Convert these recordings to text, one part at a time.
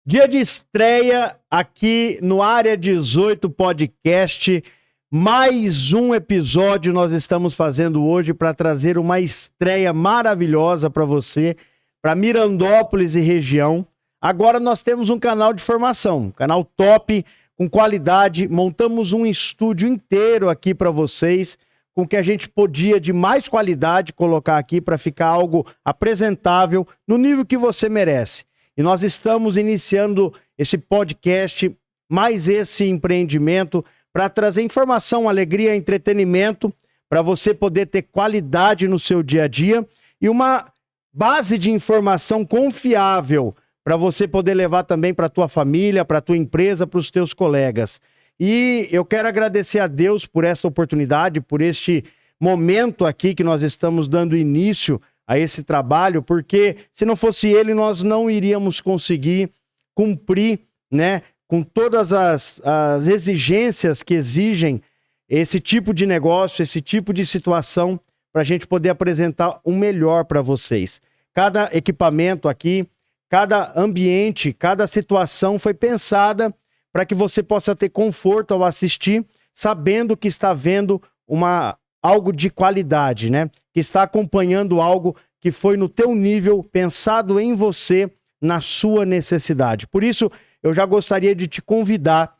Dia de estreia aqui no Área 18 Podcast. Mais um episódio nós estamos fazendo hoje para trazer uma estreia maravilhosa para você, para Mirandópolis e região. Agora nós temos um canal de formação, canal top, com qualidade. Montamos um estúdio inteiro aqui para vocês, com o que a gente podia de mais qualidade colocar aqui para ficar algo apresentável no nível que você merece. E nós estamos iniciando esse podcast, mais esse empreendimento, para trazer informação, alegria, entretenimento, para você poder ter qualidade no seu dia a dia e uma base de informação confiável para você poder levar também para a tua família, para a tua empresa, para os teus colegas. E eu quero agradecer a Deus por essa oportunidade, por este momento aqui que nós estamos dando início a esse trabalho, porque se não fosse ele, nós não iríamos conseguir cumprir, né, com todas as exigências que exigem esse tipo de negócio, esse tipo de situação, para a gente poder apresentar o melhor para vocês. Cada equipamento aqui, cada ambiente, cada situação foi pensada para que você possa ter conforto ao assistir, sabendo que está vendo algo de qualidade, né? Que está acompanhando algo que foi no teu nível, pensado em você, na sua necessidade. Por isso, eu já gostaria de te convidar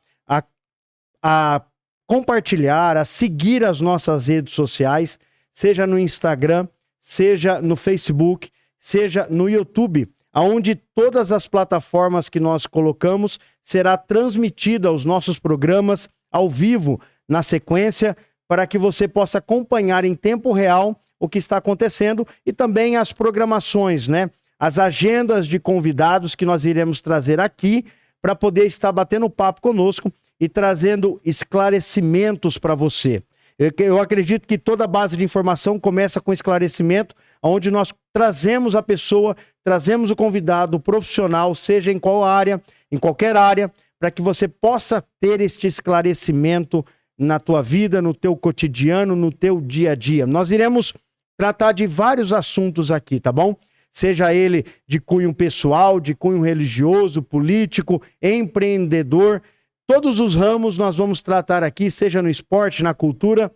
a compartilhar, a seguir as nossas redes sociais, seja no Instagram, seja no Facebook, seja no YouTube, onde todas as plataformas que nós colocamos será transmitida aos nossos programas ao vivo, na sequência, para que você possa acompanhar em tempo real o que está acontecendo e também as programações, né? As agendas de convidados que nós iremos trazer aqui para poder estar batendo papo conosco e trazendo esclarecimentos para você. Eu acredito que toda base de informação começa com esclarecimento, onde nós trazemos a pessoa, trazemos o convidado, o profissional, seja em qual área, em qualquer área, para que você possa ter este esclarecimento na tua vida, no teu cotidiano, no teu dia a dia. Nós iremos tratar de vários assuntos aqui, tá bom? Seja ele de cunho pessoal, de cunho religioso, político, empreendedor, todos os ramos nós vamos tratar aqui, seja no esporte, na cultura,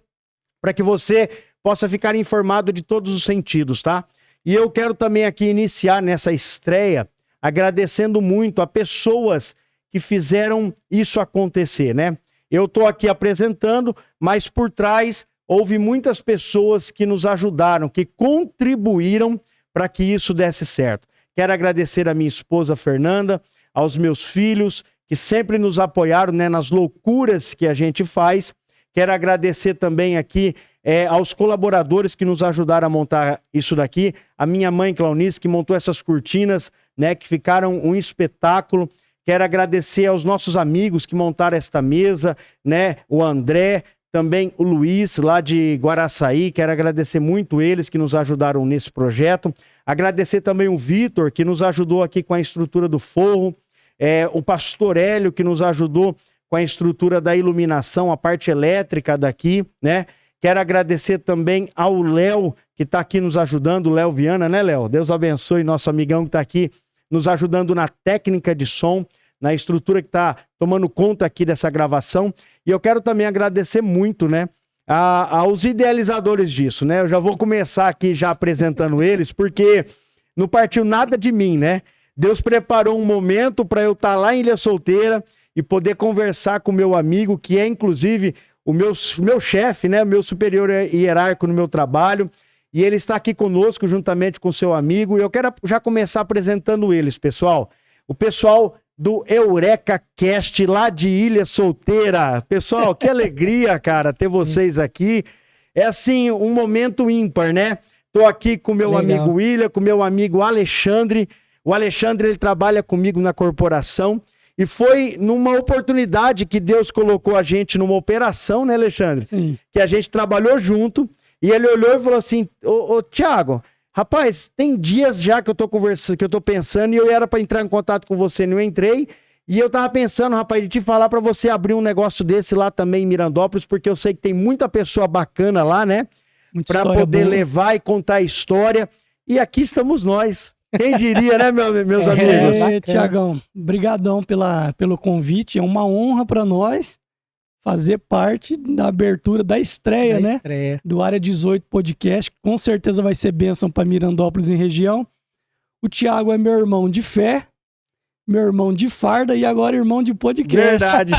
para que você possa ficar informado de todos os sentidos, tá? E eu quero também aqui iniciar nessa estreia agradecendo muito a pessoas que fizeram isso acontecer, né? Eu estou aqui apresentando, mas por trás houve muitas pessoas que nos ajudaram, que contribuíram para que isso desse certo. Quero agradecer a minha esposa Fernanda, aos meus filhos, que sempre nos apoiaram, né, nas loucuras que a gente faz. Quero agradecer também aqui aos colaboradores que nos ajudaram a montar isso daqui. A minha mãe, Claunice, que montou essas cortinas, né, que ficaram um espetáculo. Quero agradecer aos nossos amigos que montaram esta mesa, né? O André, também o Luiz, lá de Guaraçaí. Quero agradecer muito eles que nos ajudaram nesse projeto. Agradecer também o Vitor, que nos ajudou aqui com a estrutura do forro. O Pastor Hélio, que nos ajudou com a estrutura da iluminação, a parte elétrica daqui, né? Quero agradecer também ao Léo, que está aqui nos ajudando, o Léo Viana, né, Léo? Deus abençoe nosso amigão que está aqui nos ajudando na técnica de som, na estrutura que está tomando conta aqui dessa gravação. E eu quero também agradecer muito, né, aos idealizadores disso, né? Eu já vou começar aqui já apresentando eles, porque não partiu nada de mim, né? Deus preparou um momento para eu estar lá em Ilha Solteira e poder conversar com o meu amigo, que é inclusive o meu chefe, né, meu superior hierárquico no meu trabalho. E ele está aqui conosco, juntamente com seu amigo. E eu quero já começar apresentando eles, pessoal. O pessoal do Eureka Cast, lá de Ilha Solteira. Pessoal, que alegria, cara, ter vocês aqui. É assim, um momento ímpar, né? Tô aqui com meu amigo William, com meu amigo Alexandre. O Alexandre, ele trabalha comigo na corporação. E foi numa oportunidade que Deus colocou a gente numa operação, né, Alexandre? Sim. Que a gente trabalhou junto. E ele olhou e falou assim, ô Thiago, rapaz, tem dias já que eu tô conversando, que eu tô pensando, e eu era para entrar em contato com você, não entrei, e eu tava pensando, rapaz, de te falar para você abrir um negócio desse lá também em Mirandópolis, porque eu sei que tem muita pessoa bacana lá, né? Para poder levar e contar a história. E aqui estamos nós. Quem diria, né, meus amigos? Tiagão, brigadão pelo convite. É uma honra para nós fazer parte da abertura, da estreia, né? Do Área 18 Podcast. Com certeza vai ser bênção para Mirandópolis e região. O Thiago é meu irmão de fé, meu irmão de farda e agora irmão de podcast. Verdade.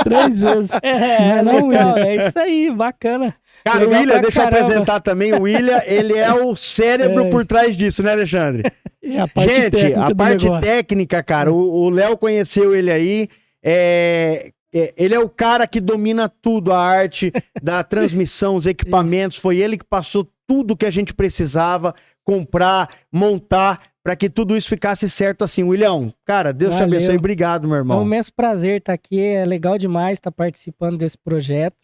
3 vezes. É isso aí, bacana. Cara, legal, o William, deixa eu apresentar também. O William, ele é o cérebro por trás disso, né, Alexandre? A parte Gente, a parte negócio. técnica, cara, o Léo conheceu ele aí. Ele é o cara que domina tudo, a arte da transmissão, os equipamentos. Foi ele que passou tudo que a gente precisava comprar, montar, para que tudo isso ficasse certo assim. William, cara, Deus te abençoe. Obrigado, meu irmão. É um imenso prazer estar aqui. É legal demais estar participando desse projeto.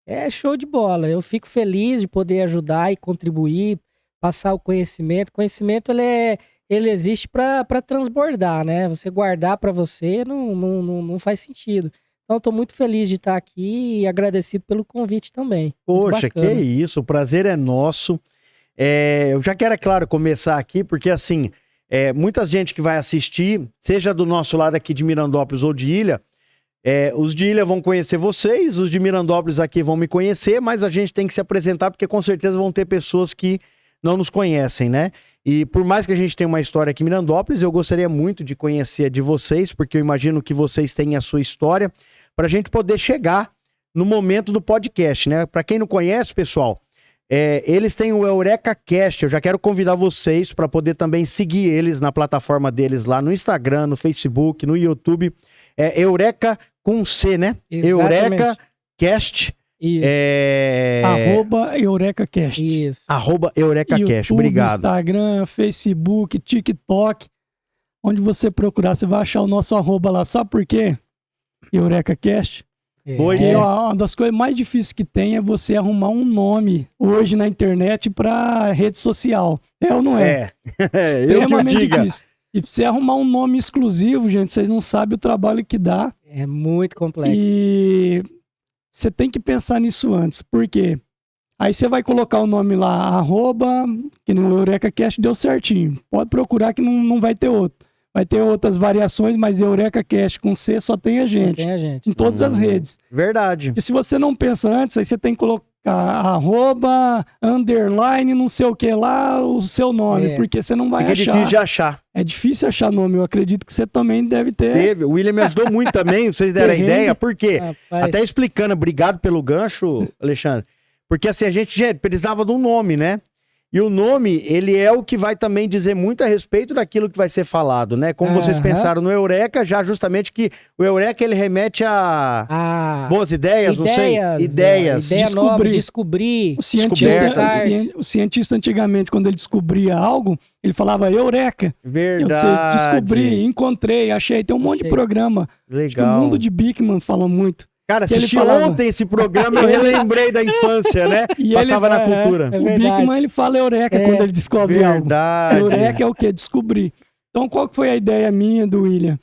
É show de bola. Eu fico feliz de poder ajudar e contribuir, passar o conhecimento. O conhecimento, ele existe para transbordar, né? Você guardar para você não faz sentido. Então, eu tô muito feliz de estar aqui e agradecido pelo convite também. Poxa, que isso. O prazer é nosso. Eu já quero, é claro, começar aqui, porque assim, muita gente que vai assistir, seja do nosso lado aqui de Mirandópolis ou de Ilha, os de Ilha vão conhecer vocês, os de Mirandópolis aqui vão me conhecer, mas a gente tem que se apresentar, porque com certeza vão ter pessoas que não nos conhecem, né? E por mais que a gente tenha uma história aqui em Mirandópolis, eu gostaria muito de conhecer a de vocês, porque eu imagino que vocês têm a sua história, para a gente poder chegar no momento do podcast, né? Para quem não conhece, pessoal, eles têm o Eureka Cast. Eu já quero convidar vocês para poder também seguir eles na plataforma deles lá no Instagram, no Facebook, no YouTube. Eureka com C, né? Exatamente. Eureka Cast. Isso. @EurekaCast. Isso. @EurekaCast. YouTube, Obrigado. Instagram, Facebook, TikTok. Onde você procurar, você vai achar o nosso @ lá. Sabe por quê? EurekaCast. Porque uma das coisas mais difíceis que tem é você arrumar um nome hoje na internet para rede social. É ou não é? Extremamente difícil. E pra você arrumar um nome exclusivo, gente, vocês não sabem o trabalho que dá. É muito complexo. E você tem que pensar nisso antes. Por quê? Aí você vai colocar o nome lá, que no EurekaCast deu certinho. Pode procurar que não vai ter outro. Vai ter outras variações, mas EurekaCast com C só tem a gente. Tem a gente. Em todas as redes. Verdade. E se você não pensa antes, aí você tem que colocar _, não sei o que lá, o seu nome. Porque você não vai achar. É difícil de achar. É difícil achar nome. Eu acredito que você também deve ter. Teve. O William me ajudou muito também, vocês deram a ideia. Por quê? Rapaz. Até explicando, obrigado pelo gancho, Alexandre. Porque assim, a gente precisava de um nome, né? E o nome, ele é o que vai também dizer muito a respeito daquilo que vai ser falado, né? Como vocês pensaram no Eureka, já justamente que o Eureka, ele remete a boas ideias, não sei. Ideias. Ideia nova, descobrir. O cientista antigamente, quando ele descobria algo, ele falava Eureka. Verdade. Eu descobri, encontrei, achei. Tem um monte de programa. Legal. Acho que o Mundo de Beakman fala muito. Cara, assisti ontem esse programa e eu relembrei da infância, né? E passava na cultura. O Beakman, ele fala Eureka quando ele descobre algo. Verdade. Eureka é o quê? Descobrir. Então, qual que foi a ideia minha do William?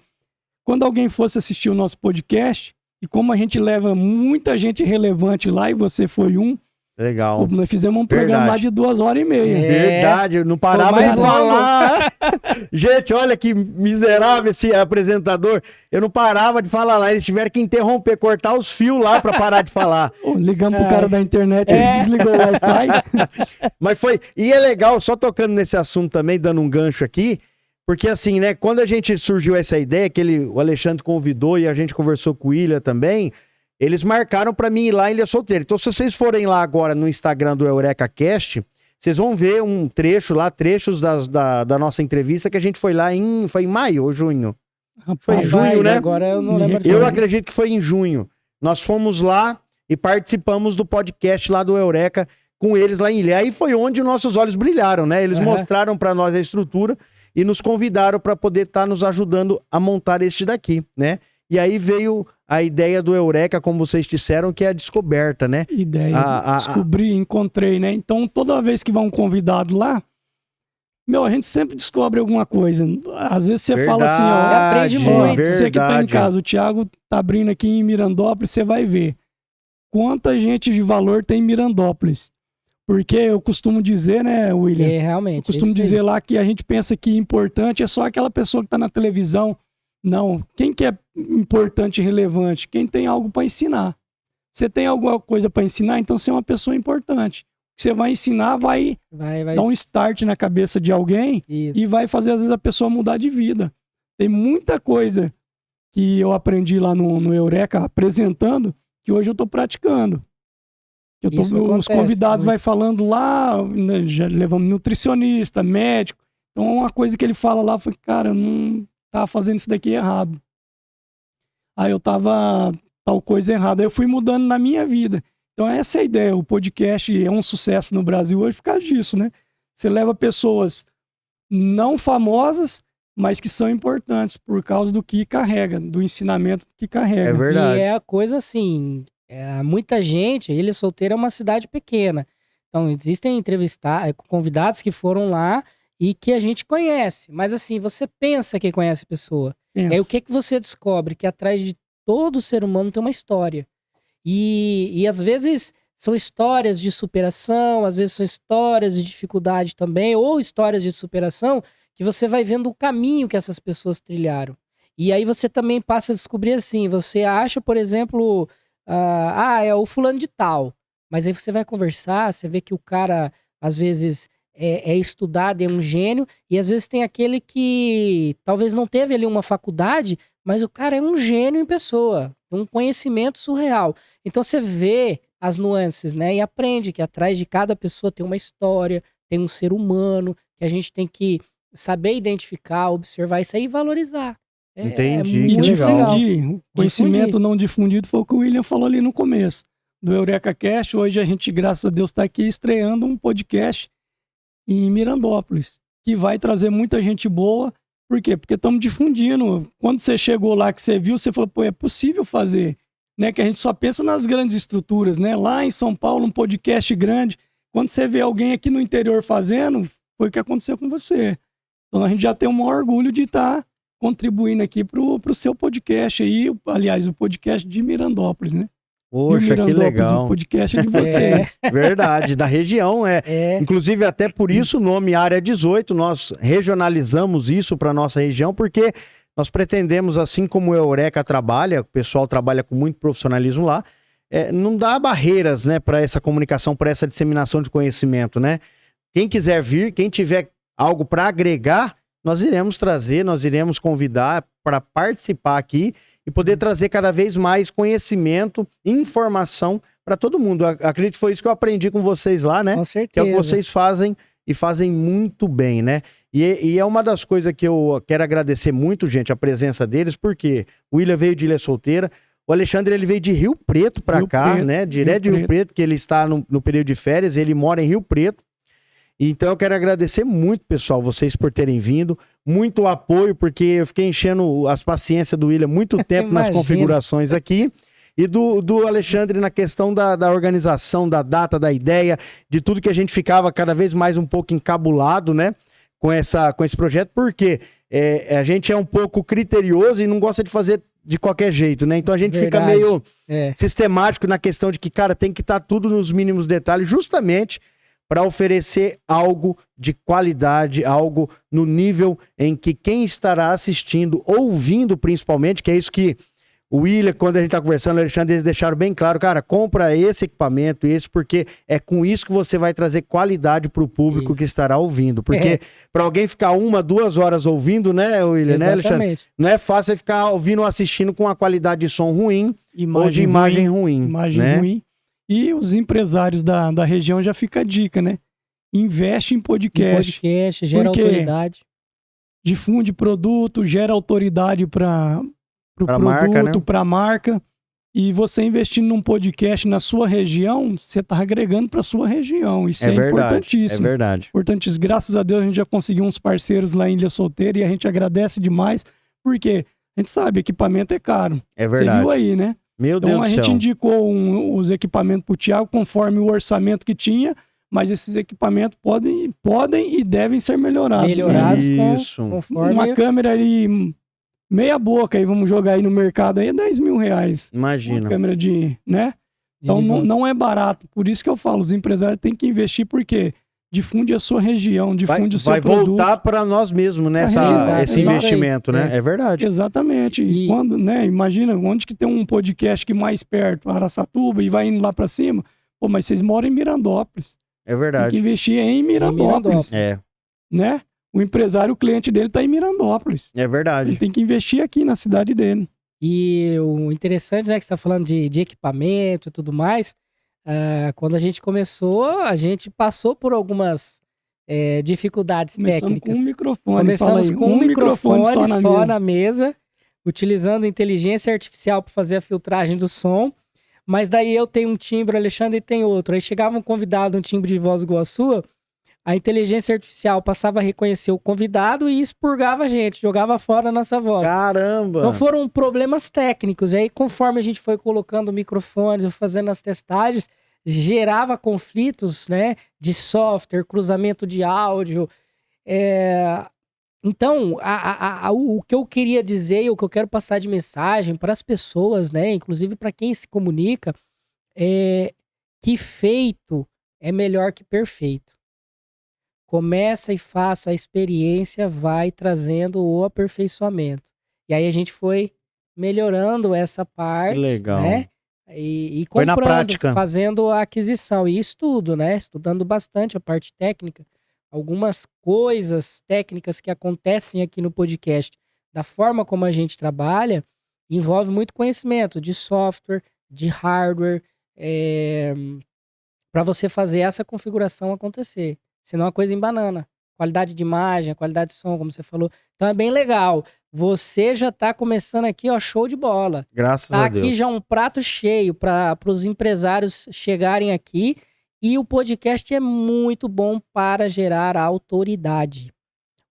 Quando alguém fosse assistir o nosso podcast, e como a gente leva muita gente relevante lá, e você foi um, legal. Nós fizemos um programa lá de 2h30. Verdade, eu não parava de falar. Gente, olha que miserável esse apresentador. Eu não parava de falar lá. Eles tiveram que interromper, cortar os fios lá pra parar de falar. Ligamos pro cara da internet, ele desligou o Wi-Fi. Mas foi. E é legal, só tocando nesse assunto também, dando um gancho aqui, porque assim, né, quando a gente surgiu essa ideia, que o Alexandre convidou e a gente conversou com o William também, eles marcaram pra mim ir lá em Ilha Solteira. Então, se vocês forem lá agora no Instagram do EurekaCast, vocês vão ver um trecho lá, trechos da nossa entrevista, que a gente foi lá foi em maio ou junho? Foi em junho, né? Agora eu não lembro. Eu acredito que foi em junho. Nós fomos lá e participamos do podcast lá do Eureka com eles lá em Ilha. Aí foi onde nossos olhos brilharam, né? Eles mostraram pra nós a estrutura e nos convidaram para poder estar nos ajudando a montar este daqui, né? E aí veio a ideia do Eureka, como vocês disseram, que é a descoberta, né? Descobri, encontrei, né? Então, toda vez que vai um convidado lá, a gente sempre descobre alguma coisa. Às vezes você fala assim, ó, você aprende muito. Você que tá em casa, o Thiago tá abrindo aqui em Mirandópolis, você vai ver quanta gente de valor tem em Mirandópolis. Porque eu costumo dizer, né, William? Realmente. Eu costumo dizer lá que a gente pensa que importante é só aquela pessoa que está na televisão. Não. Quem que é importante e relevante? Quem tem algo para ensinar. Você tem alguma coisa para ensinar, então você é uma pessoa importante. Você vai ensinar, vai dar um start na cabeça de alguém e vai fazer, às vezes, a pessoa mudar de vida. Tem muita coisa que eu aprendi lá no Eureka apresentando que hoje eu estou praticando. Os convidados vai falando lá, né, já levamos nutricionista, médico. Então, uma coisa que ele fala lá foi, cara, eu não tava fazendo isso daqui errado. Aí eu tava tal coisa errada. Aí eu fui mudando na minha vida. Então, essa é a ideia. O podcast é um sucesso no Brasil hoje por causa disso, né? Você leva pessoas não famosas, mas que são importantes por causa do que carrega, do ensinamento que carrega. É verdade. E é a coisa assim, muita gente, Ilha Solteira é uma cidade pequena. Então, existem convidados que foram lá e que a gente conhece. Mas assim, você pensa que conhece a pessoa. Aí o que você descobre? Que atrás de todo ser humano tem uma história. E às vezes são histórias de superação, às vezes são histórias de dificuldade também, ou histórias de superação que você vai vendo o caminho que essas pessoas trilharam. E aí você também passa a descobrir assim, você acha, por exemplo, é o fulano de tal. Mas aí você vai conversar, você vê que o cara, às vezes, é estudado, é um gênio, e às vezes tem aquele que talvez não teve ali uma faculdade, mas o cara é um gênio em pessoa, um conhecimento surreal. Então você vê as nuances, né? E aprende que atrás de cada pessoa tem uma história, tem um ser humano, que a gente tem que saber identificar, observar isso aí e valorizar. Entendi, e que legal. difundir. Conhecimento não difundido foi o que o William falou ali no começo do Eureka Cast. Hoje a gente, graças a Deus, está aqui estreando um podcast em Mirandópolis, que vai trazer muita gente boa. Por quê? Porque estamos difundindo. Quando você chegou lá, que você viu, você falou, pô, é possível fazer. Né? Que a gente só pensa nas grandes estruturas, né? Lá em São Paulo, um podcast grande. Quando você vê alguém aqui no interior fazendo, foi o que aconteceu com você. Então a gente já tem um maior orgulho de estar contribuindo aqui pro seu podcast aí, aliás, o podcast de Mirandópolis, né? Poxa, que legal. O podcast de vocês. Verdade, da região, Inclusive, até por isso o nome Área 18, nós regionalizamos isso para nossa região, porque nós pretendemos, assim como o Eureka trabalha, o pessoal trabalha com muito profissionalismo lá, não dá barreiras, né, para essa comunicação, para essa disseminação de conhecimento, né? Quem quiser vir, quem tiver algo para agregar, nós iremos trazer, nós iremos convidar para participar aqui e poder trazer cada vez mais conhecimento, informação para todo mundo. Acredito que foi isso que eu aprendi com vocês lá, né? Com certeza. Que é o que vocês fazem e fazem muito bem, né? E é uma das coisas que eu quero agradecer muito, gente, a presença deles, porque o William veio de Ilha Solteira, o Alexandre ele veio de Rio Preto para cá, né? Direto de Rio Preto, que ele está no período de férias, ele mora em Rio Preto. Então eu quero agradecer muito, pessoal, vocês por terem vindo, muito apoio, porque eu fiquei enchendo as paciências do William muito tempo nas configurações aqui, e do Alexandre na questão da organização, da data, da ideia, de tudo que a gente ficava cada vez mais um pouco encabulado, né, com esse projeto, porque a gente é um pouco criterioso e não gosta de fazer de qualquer jeito, né, então a gente fica meio sistemático na questão de que, cara, tem que estar tudo nos mínimos detalhes, justamente para oferecer algo de qualidade, algo no nível em que quem estará assistindo, ouvindo principalmente, que é isso que o William, quando a gente está conversando, o Alexandre, eles deixaram bem claro, cara, compra esse equipamento, porque é com isso que você vai trazer qualidade para o público que estará ouvindo. Porque para alguém ficar 1, 2 horas ouvindo, né, William, né, Alexandre? Não é fácil ficar ouvindo ou assistindo com uma qualidade de som ruim ou de imagem ruim. Imagem ruim. E os empresários da região já fica a dica, né? Investe em podcast. Gera autoridade. Difunde produto, gera autoridade para o produto, marca, né? para a marca. E você investindo num podcast na sua região, você está agregando para a sua região. Isso é importantíssimo. É verdade. Importantíssimo. Graças a Deus a gente já conseguiu uns parceiros lá em Ilha Solteira e a gente agradece demais, porque a gente sabe, equipamento é caro. É verdade. Você viu aí, né? Meu Deus do céu. Então a gente indicou os equipamentos para o Thiago conforme o orçamento que tinha, mas esses equipamentos podem e devem ser melhorados. Conforme... Uma câmera ali, meia boca, aí vamos jogar aí no mercado, aí é R$10 mil. Imagina. Uma câmera de, né? Então não é barato. Por isso que eu falo, os empresários têm que investir porque difunde a sua região, difunde o seu produto. Vai voltar para nós mesmos, né? Esse investimento, né? É verdade. Exatamente. E quando, né? Imagina, onde que tem um podcast que mais perto, Araçatuba, e vai indo lá para cima. Pô, mas vocês moram em Mirandópolis. É verdade. Tem que investir em Mirandópolis. Né? O empresário, o cliente dele tá em Mirandópolis. É verdade. Ele tem que investir aqui na cidade dele. E o interessante, né, que você tá falando de equipamento e tudo mais, quando a gente começou, a gente passou por algumas dificuldades técnicas. Começamos com um microfone só na mesa, utilizando inteligência artificial para fazer a filtragem do som. Mas daí eu tenho um timbre, o Alexandre tem outro. Aí chegava um convidado, um timbre de voz igual a sua, a inteligência artificial passava a reconhecer o convidado e expurgava a gente, jogava fora a nossa voz. Caramba! Então foram problemas técnicos. E aí, conforme a gente foi colocando microfones, fazendo as testagens, gerava conflitos, né? De software, cruzamento de áudio. Então, o que eu queria dizer e o que eu quero passar de mensagem para as pessoas, né? Inclusive para quem se comunica, é que feito é melhor que perfeito. Começa e faça a experiência, vai trazendo o aperfeiçoamento. E aí a gente foi melhorando essa parte, legal, né? E comprando, foi na prática, fazendo a aquisição e estudo, né? Estudando bastante a parte técnica. Algumas coisas técnicas que acontecem aqui no podcast, da forma como a gente trabalha, envolve muito conhecimento de software, de hardware, para você fazer essa configuração acontecer. Senão a coisa embanana. Qualidade de imagem, qualidade de som, como você falou. Então é bem legal. Você já tá começando aqui, ó, show de bola. Graças a Deus. Tá aqui já um prato cheio para os empresários chegarem aqui. E o podcast é muito bom para gerar autoridade.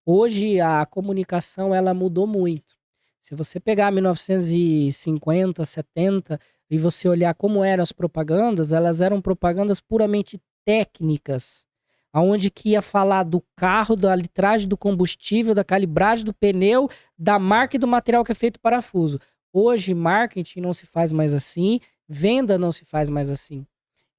Hoje a comunicação ela mudou muito. Se você pegar 1950, 70 e você olhar como eram as propagandas, elas eram propagandas puramente técnicas, aonde que ia falar do carro, da litragem do combustível, da calibragem do pneu, da marca e do material que é feito parafuso. Hoje marketing não se faz mais assim, venda não se faz mais assim.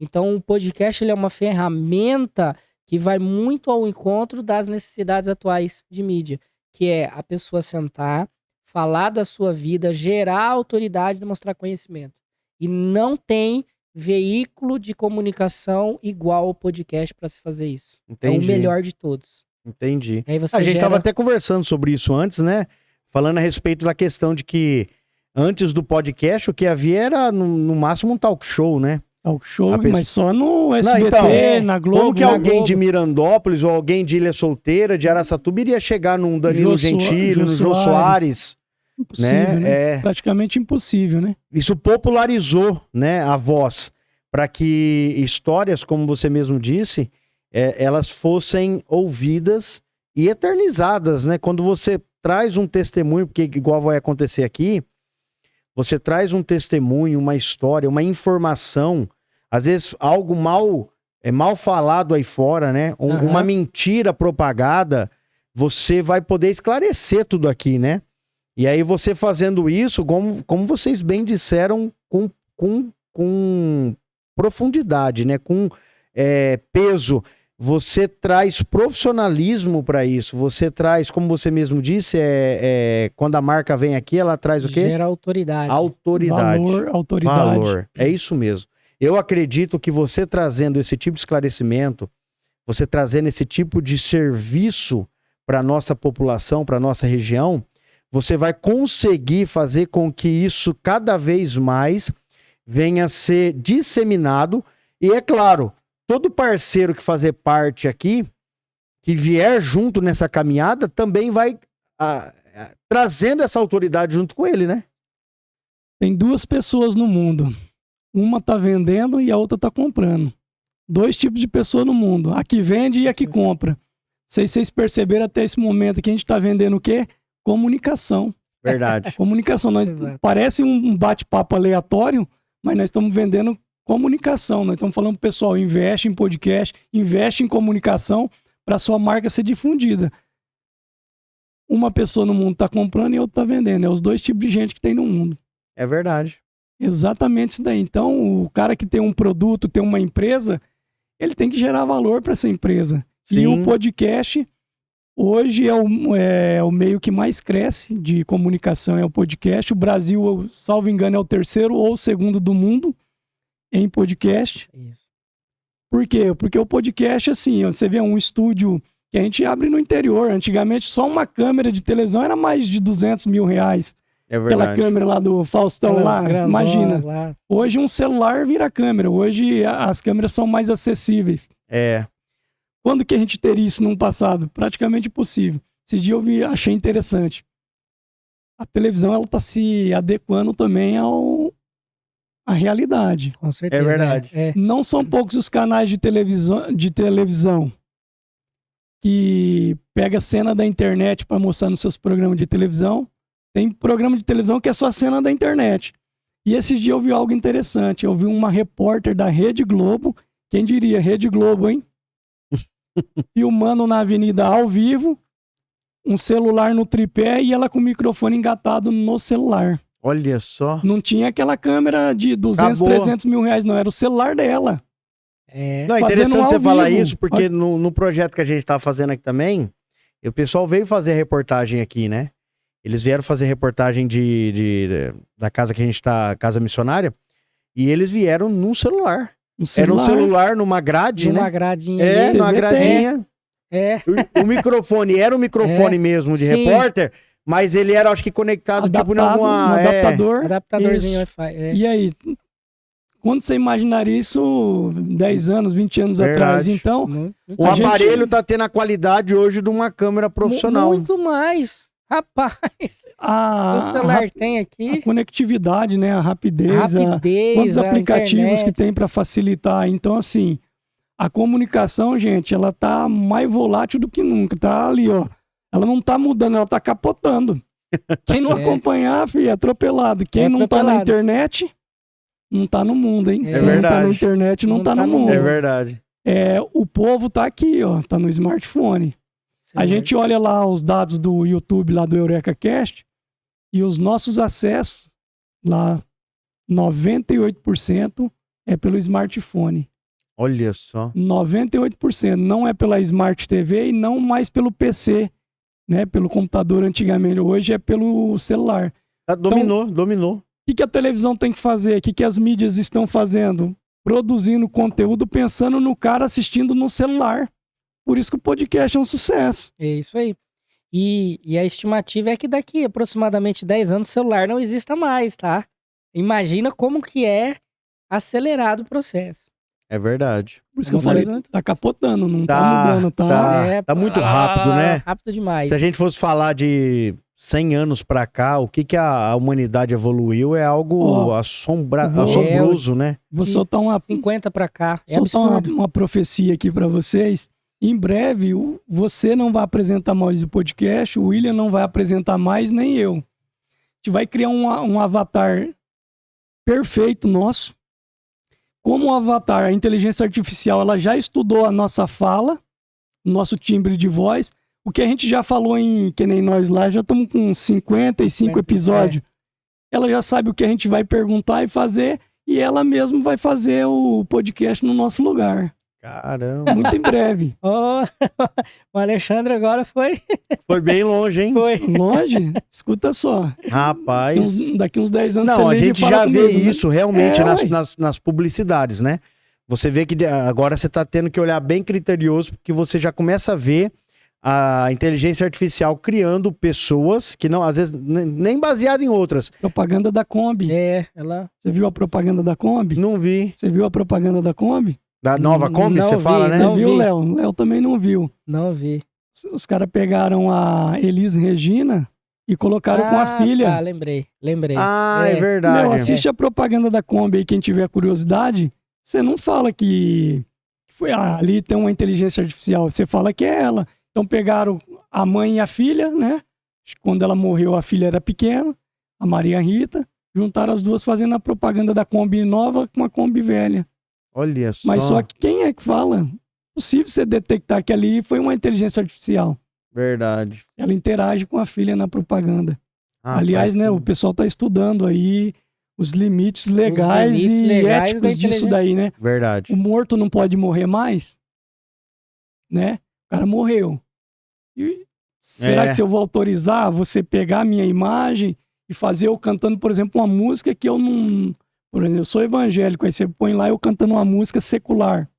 Então, o podcast ele é uma ferramenta que vai muito ao encontro das necessidades atuais de mídia, que é a pessoa sentar, falar da sua vida, gerar autoridade, demonstrar conhecimento. E não tem veículo de comunicação igual ao podcast para se fazer isso. Entendi. É o melhor de todos. Entendi. Aí você a gente estava até conversando sobre isso antes, né? Falando a respeito da questão de que antes do podcast o que havia era no máximo um talk show, né? Talk show, mas só no SBT, na Globo. Como que alguém de Mirandópolis ou alguém de Ilha Solteira, de Araçatuba, iria chegar num Danilo Gentili, no Jô Soares? Impossível, né? Praticamente impossível, né? Isso popularizou, né, a voz, para que histórias, como você mesmo disse, elas fossem ouvidas e eternizadas, né? Quando você traz um testemunho, porque igual vai acontecer aqui, você traz um testemunho, uma história, uma informação, às vezes algo mal falado aí fora, né? Uma mentira propagada, você vai poder esclarecer tudo aqui, né? E aí você fazendo isso, como vocês bem disseram, com profundidade, né? Com peso, você traz profissionalismo para isso. Você traz, como você mesmo disse, quando a marca vem aqui, ela traz o quê? Gera autoridade. Autoridade. Autoridade. Valor. É isso mesmo. Eu acredito que você trazendo esse tipo de esclarecimento, você trazendo esse tipo de serviço para a nossa população, para a nossa região, você vai conseguir fazer com que isso cada vez mais venha a ser disseminado. E é claro, todo parceiro que fazer parte aqui, que vier junto nessa caminhada, também vai trazendo essa autoridade junto com ele, né? Tem duas pessoas no mundo. Uma tá vendendo e a outra tá comprando. Dois tipos de pessoa no mundo. A que vende e a que compra. Se vocês perceberam até esse momento que a gente tá vendendo o quê? Comunicação. Verdade. Comunicação. Parece um bate-papo aleatório, mas nós estamos vendendo comunicação. Nós estamos falando pro pessoal, investe em podcast, investe em comunicação para sua marca ser difundida. Uma pessoa no mundo está comprando e outra está vendendo. É os dois tipos de gente que tem no mundo. É verdade. Exatamente isso daí. Então, o cara que tem um produto, tem uma empresa, ele tem que gerar valor para essa empresa. Sim. E o podcast, hoje, é o meio que mais cresce de comunicação, é o podcast. O Brasil, salvo engano, é o 3º ou 2º do mundo em podcast. Isso. Por quê? Porque o podcast, assim, você vê um estúdio que a gente abre no interior. Antigamente, só uma câmera de televisão era mais de 200 mil reais. É Pela verdade. câmera lá do Faustão Aquelas lá, grandonas imagina. lá. Hoje um celular vira câmera. Hoje as câmeras são mais acessíveis. É. Quando que a gente teria isso num passado? Praticamente impossível. Esse dia achei interessante. A televisão, ela tá se adequando também à realidade. Com certeza. É verdade. É. Não são poucos os canais de televisão que pega cena da internet para mostrar nos seus programas de televisão. Tem programa de televisão que é só a cena da internet. E esses dias eu vi algo interessante. Eu vi uma repórter da Rede Globo, quem diria, Rede Globo, hein? Filmando na avenida ao vivo, um celular no tripé e ela com o microfone engatado no celular. Olha só. Não tinha aquela câmera de 200, Acabou. 300 mil reais, não. Era o celular dela. É. Não, é Fazendo interessante ao você falar vivo. isso, porque no projeto que a gente tá fazendo aqui também, o pessoal veio fazer reportagem aqui, né? Eles vieram fazer reportagem da casa que a gente tá, Casa Missionária, e eles vieram num celular. Era um celular numa grade, Numa né? gradinha. É, ali. numa gradinha. É. O microfone era um microfone mesmo de Sim. repórter, mas ele era, acho que, conectado tipo em Adaptado, um alguma... adaptador. Adaptadorzinho Isso. Wi-Fi. É. E aí, quando você imaginaria isso 10 anos, 20 anos Verdade. atrás? Então, O A gente- aparelho tá tendo a qualidade hoje de uma câmera profissional. Muito mais. Rapaz, o celular tem a aqui. conectividade, né? A rapidez, Rapidez, quantos a aplicativos internet. que tem para facilitar. Então, assim, a comunicação, gente, ela tá mais volátil do que nunca. Tá ali, ó. Ela não tá mudando, ela tá capotando. Quem não É. acompanhar, filho, é atropelado. Quem É não tá na atropelado. internet, não tá no mundo, hein? É Quem não tá na verdade. internet, não Não tá tá no no mundo. É verdade. O povo tá aqui, ó, tá no smartphone. A gente olha lá os dados do YouTube, lá do EurekaCast, e os nossos acessos, lá, 98% é pelo smartphone. Olha só. 98%. Não é pela Smart TV e não mais pelo PC, né? Pelo computador antigamente. Hoje é pelo celular. Dominou. O que a televisão tem que fazer? O que as mídias estão fazendo? Produzindo conteúdo pensando no cara assistindo no celular. Por isso que o podcast é um sucesso. É isso aí. E a estimativa é que daqui aproximadamente 10 anos o celular não exista mais, tá? Imagina como que é acelerado o processo. É verdade. Por isso que eu Uma falei, coisa muito- tá capotando, não Tá, tá mudando, tá? Tá muito rápido, né? Rápido demais. Se a gente fosse falar de 100 anos pra cá, o que a humanidade evoluiu é algo Ó, assombroso, né? Vou soltar uma 50 pra cá. É soltar absurdo. uma profecia aqui pra vocês. Em breve, você não vai apresentar mais o podcast, o William não vai apresentar mais, nem eu. A gente vai criar um avatar perfeito nosso. Como o avatar, a inteligência artificial, ela já estudou a nossa fala, o nosso timbre de voz. O que a gente já falou que nem nós lá, já estamos com 55 episódios. Ela já sabe o que a gente vai perguntar e fazer, e ela mesma vai fazer o podcast no nosso lugar. Caramba. Muito em breve. Ó, o Alexandre agora foi. Foi bem longe, hein? Foi. Longe? Escuta só. Rapaz. Daqui uns 10 anos Não, a vem e gente fala já vê comigo, né? isso realmente É, nas, ué. nas publicidades, né? Você vê que agora você tá tendo que olhar bem criterioso, porque você já começa a ver a inteligência artificial criando pessoas que não, às vezes, nem baseado em outras. Propaganda da Kombi. É, ela. Você viu a propaganda da Kombi? Não vi. Você viu a propaganda da Kombi? Da nova Kombi, Não você vi, fala, né? não. Você viu, vi. Léo? Léo também não viu. Não vi. Os caras pegaram a Elis Regina e colocaram com a filha. Tá, lembrei. Ah, é Meu, verdade. assiste a propaganda da Kombi aí, quem tiver curiosidade. Você não fala que foi ali tem uma inteligência artificial. Você fala que é ela. Então pegaram a mãe e a filha, né? Quando ela morreu, a filha era pequena, a Maria Rita. Juntaram as duas fazendo a propaganda da Kombi nova com a Kombi velha. Olha só. Mas só que quem é que fala? Possível você detectar que ali foi uma inteligência artificial. Verdade. Ela interage com a filha na propaganda. Ah, Aliás, rapaz, né, o pessoal está estudando aí os limites legais limites e legais éticos disso daí, né? Verdade. O morto não pode morrer mais, né? O cara morreu. E será que se eu vou autorizar você pegar a minha imagem e fazer eu cantando, por exemplo, uma música que eu não... Por exemplo, eu sou evangélico, aí você põe lá eu cantando uma música secular.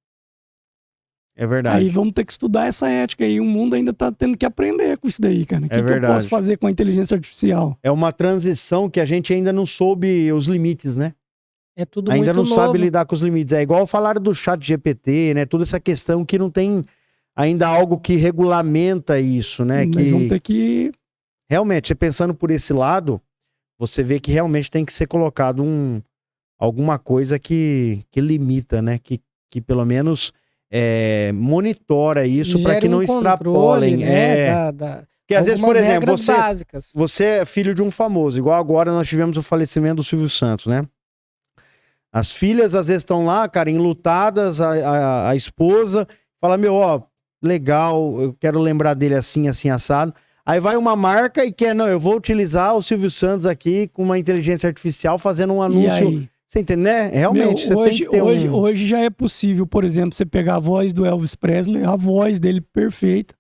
É verdade. Aí vamos ter que estudar essa ética aí. O mundo ainda tá tendo que aprender com isso daí, cara. O que eu posso fazer com a inteligência artificial? É uma transição que a gente ainda não soube os limites, né? É tudo ainda muito não novo. sabe lidar com os limites. É igual falaram do chat GPT, né? Toda essa questão que não tem ainda algo que regulamenta isso, né? Mas vamos ter que... Realmente, você pensando por esse lado, você vê que realmente tem que ser colocado alguma coisa que limita, né? Que pelo menos monitora isso para que não extrapolem. Né? Porque às vezes, por exemplo, você é filho de um famoso, igual agora nós tivemos o falecimento do Silvio Santos, né? As filhas às vezes estão lá, cara, enlutadas, a esposa fala, meu, ó, legal, eu quero lembrar dele assim, assim, assado. Aí vai uma marca e quer, não, eu vou utilizar o Silvio Santos aqui com uma inteligência artificial fazendo um anúncio. Você entende, né? Realmente, meu, você tem que ter hoje já é possível, por exemplo, você pegar a voz do Elvis Presley, a voz dele perfeita,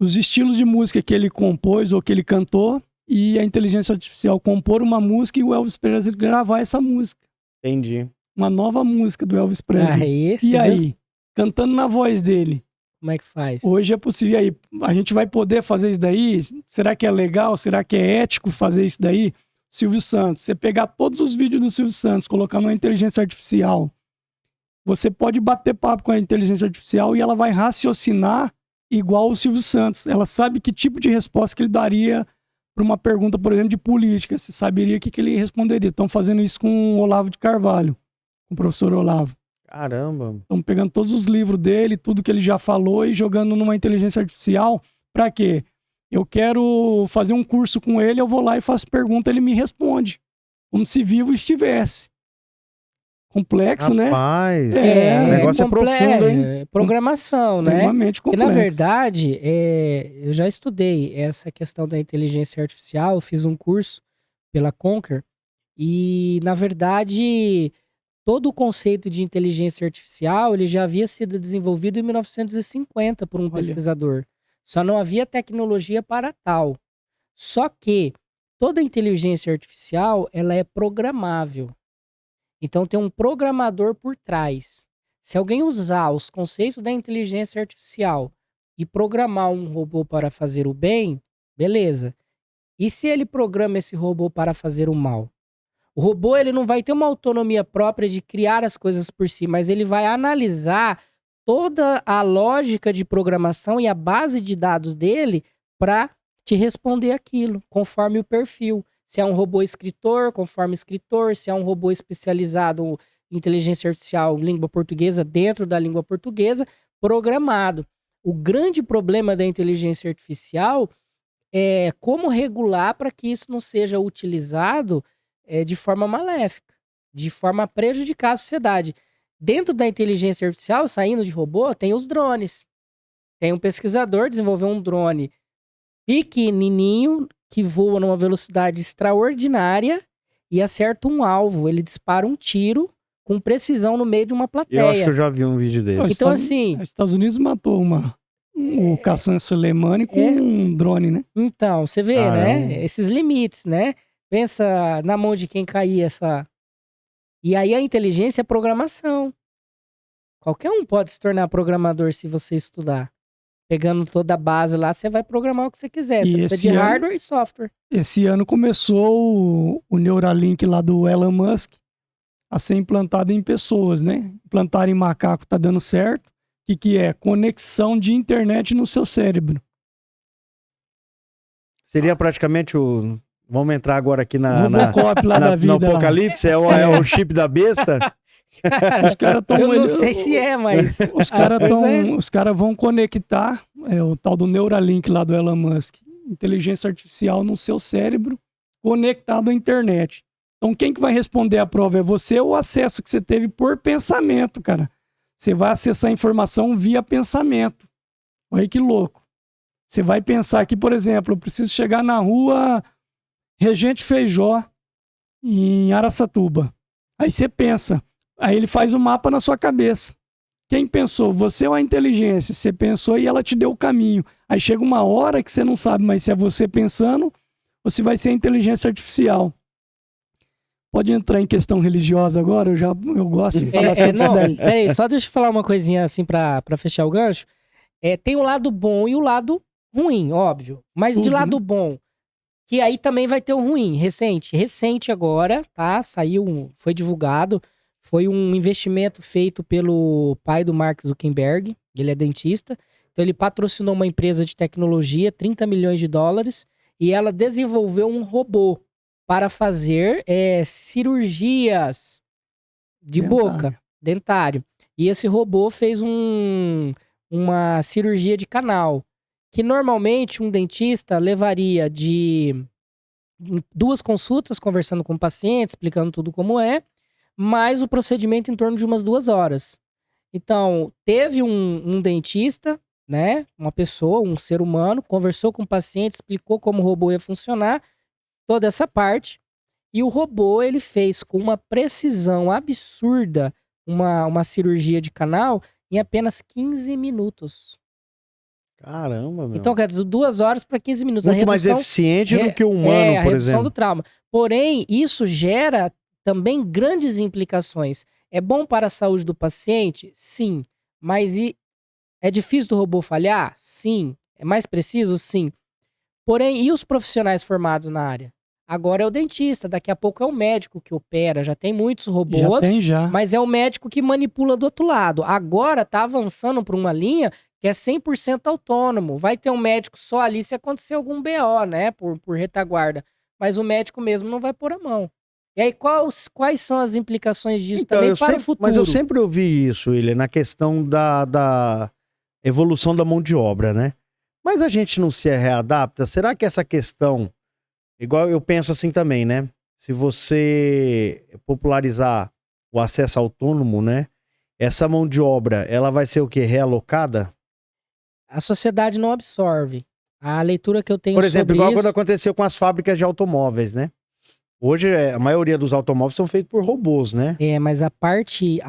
os estilos de música que ele compôs ou que ele cantou, e a inteligência artificial compor uma música e o Elvis Presley gravar essa música. Entendi. Uma nova música do Elvis Presley. E aí? Cantando na voz dele. Como é que faz? Hoje é possível. E aí, a gente vai poder fazer isso daí? Será que é legal? Será que é ético fazer isso daí? Silvio Santos. Você pegar todos os vídeos do Silvio Santos, colocar numa inteligência artificial, você pode bater papo com a inteligência artificial e ela vai raciocinar igual o Silvio Santos. Ela sabe que tipo de resposta que ele daria para uma pergunta, por exemplo, de política. Você saberia o que ele responderia. Estão fazendo isso com o Olavo de Carvalho, com o professor Olavo. Caramba. Estão pegando todos os livros dele, tudo que ele já falou e jogando numa inteligência artificial. Para quê? Eu quero fazer um curso com ele, eu vou lá e faço pergunta, ele me responde. Como se vivo estivesse. Complexo, Rapaz, né? O negócio é profundo, hein? Programação, né? Extremamente complexo. Porque, na verdade, eu já estudei essa questão da inteligência artificial, fiz um curso pela Conquer, e, na verdade, todo o conceito de inteligência artificial ele já havia sido desenvolvido em 1950 por um pesquisador. Só não havia tecnologia para tal. Só que toda inteligência artificial ela é programável. Então tem um programador por trás. Se alguém usar os conceitos da inteligência artificial e programar um robô para fazer o bem, beleza. E se ele programa esse robô para fazer o mal? O robô ele não vai ter uma autonomia própria de criar as coisas por si, mas ele vai analisar toda a lógica de programação e a base de dados dele para te responder aquilo, conforme o perfil. Se é um robô escritor, conforme escritor, se é um robô especializado em inteligência artificial, língua portuguesa, dentro da língua portuguesa, programado. O grande problema da inteligência artificial é como regular para que isso não seja utilizado de forma maléfica, de forma a prejudicar a sociedade. Dentro da inteligência artificial, saindo de robô, tem os drones. Tem um pesquisador, desenvolveu um drone pequenininho, que voa numa velocidade extraordinária e acerta um alvo. Ele dispara um tiro com precisão no meio de uma plateia. Eu acho que eu já vi um vídeo desse. Então, assim... Os Estados Unidos matou o Qasem Soleimani com um drone, né? Então, você vê, né? Esses limites, né? Pensa na mão de quem cair essa... E aí a inteligência é programação. Qualquer um pode se tornar programador se você estudar. Pegando toda a base lá, você vai programar o que você quiser. Você precisa de hardware e software. Esse ano começou o Neuralink lá do Elon Musk a ser implantado em pessoas, né? Implantar em macaco tá dando certo. O que é? Conexão de internet no seu cérebro. Seria praticamente o... Vamos entrar agora aqui Robocop lá da vida, no Apocalipse? É o chip da besta? Cara, os caras estão... Eu não sei se mas... Os caras vão conectar o tal do Neuralink lá do Elon Musk. Inteligência artificial no seu cérebro, conectado à internet. Então quem que vai responder a prova é você ou o acesso que você teve por pensamento, cara. Você vai acessar a informação via pensamento. Olha que louco. Você vai pensar aqui, por exemplo, eu preciso chegar na rua Regente Feijó. em Araçatuba. Aí você pensa, aí ele faz o mapa na sua cabeça. Quem pensou? Você ou a inteligência? Você pensou e ela te deu o caminho. Aí chega uma hora que você não sabe mais se é você pensando ou se vai ser a inteligência artificial. Pode entrar em questão religiosa agora? Eu gosto de falar sobre isso daí. Peraí, só deixa eu falar uma coisinha assim pra fechar o gancho. Tem o lado bom e o lado ruim, óbvio. Mas de lado bom, que aí também vai ter o ruim, recente agora, tá? Foi divulgado, foi um investimento feito pelo pai do Mark Zuckerberg, ele é dentista, então ele patrocinou uma empresa de tecnologia, 30 milhões de dólares, e ela desenvolveu um robô para fazer cirurgias de boca, dentário. E esse robô fez uma cirurgia de canal, que normalmente um dentista levaria de 2 consultas, conversando com o paciente, explicando tudo como é, mais o procedimento em torno de umas 2 horas. Então, teve um dentista, né, uma pessoa, um ser humano, conversou com o paciente, explicou como o robô ia funcionar, toda essa parte, e o robô, ele fez com uma precisão absurda uma cirurgia de canal em apenas 15 minutos. Caramba, meu. Então, quer dizer, 2 horas para 15 minutos. Muito mais eficiente do que o humano, por exemplo. A redução do trauma. Porém, isso gera também grandes implicações. É bom para a saúde do paciente? Sim. Mas é difícil do robô falhar? Sim. É mais preciso? Sim. Porém, e os profissionais formados na área? Agora é o dentista, daqui a pouco é o médico que opera, já tem muitos robôs, mas é o médico que manipula do outro lado. Agora tá avançando para uma linha que é 100% autônomo. Vai ter um médico só ali se acontecer algum BO, né, por retaguarda. Mas o médico mesmo não vai pôr a mão. E aí, quais são as implicações disso então, também para o futuro? Mas eu sempre ouvi isso, William, na questão da evolução da mão de obra, né? Mas a gente não se readapta? Será que essa questão... Igual eu penso assim também, né? Se você popularizar o acesso autônomo, né? Essa mão de obra, ela vai ser o quê? Realocada? A sociedade não absorve. A leitura que eu tenho sobre isso... Por exemplo, igual quando aconteceu com as fábricas de automóveis, né? Hoje, a maioria dos automóveis são feitos por robôs, né? Mas a parte...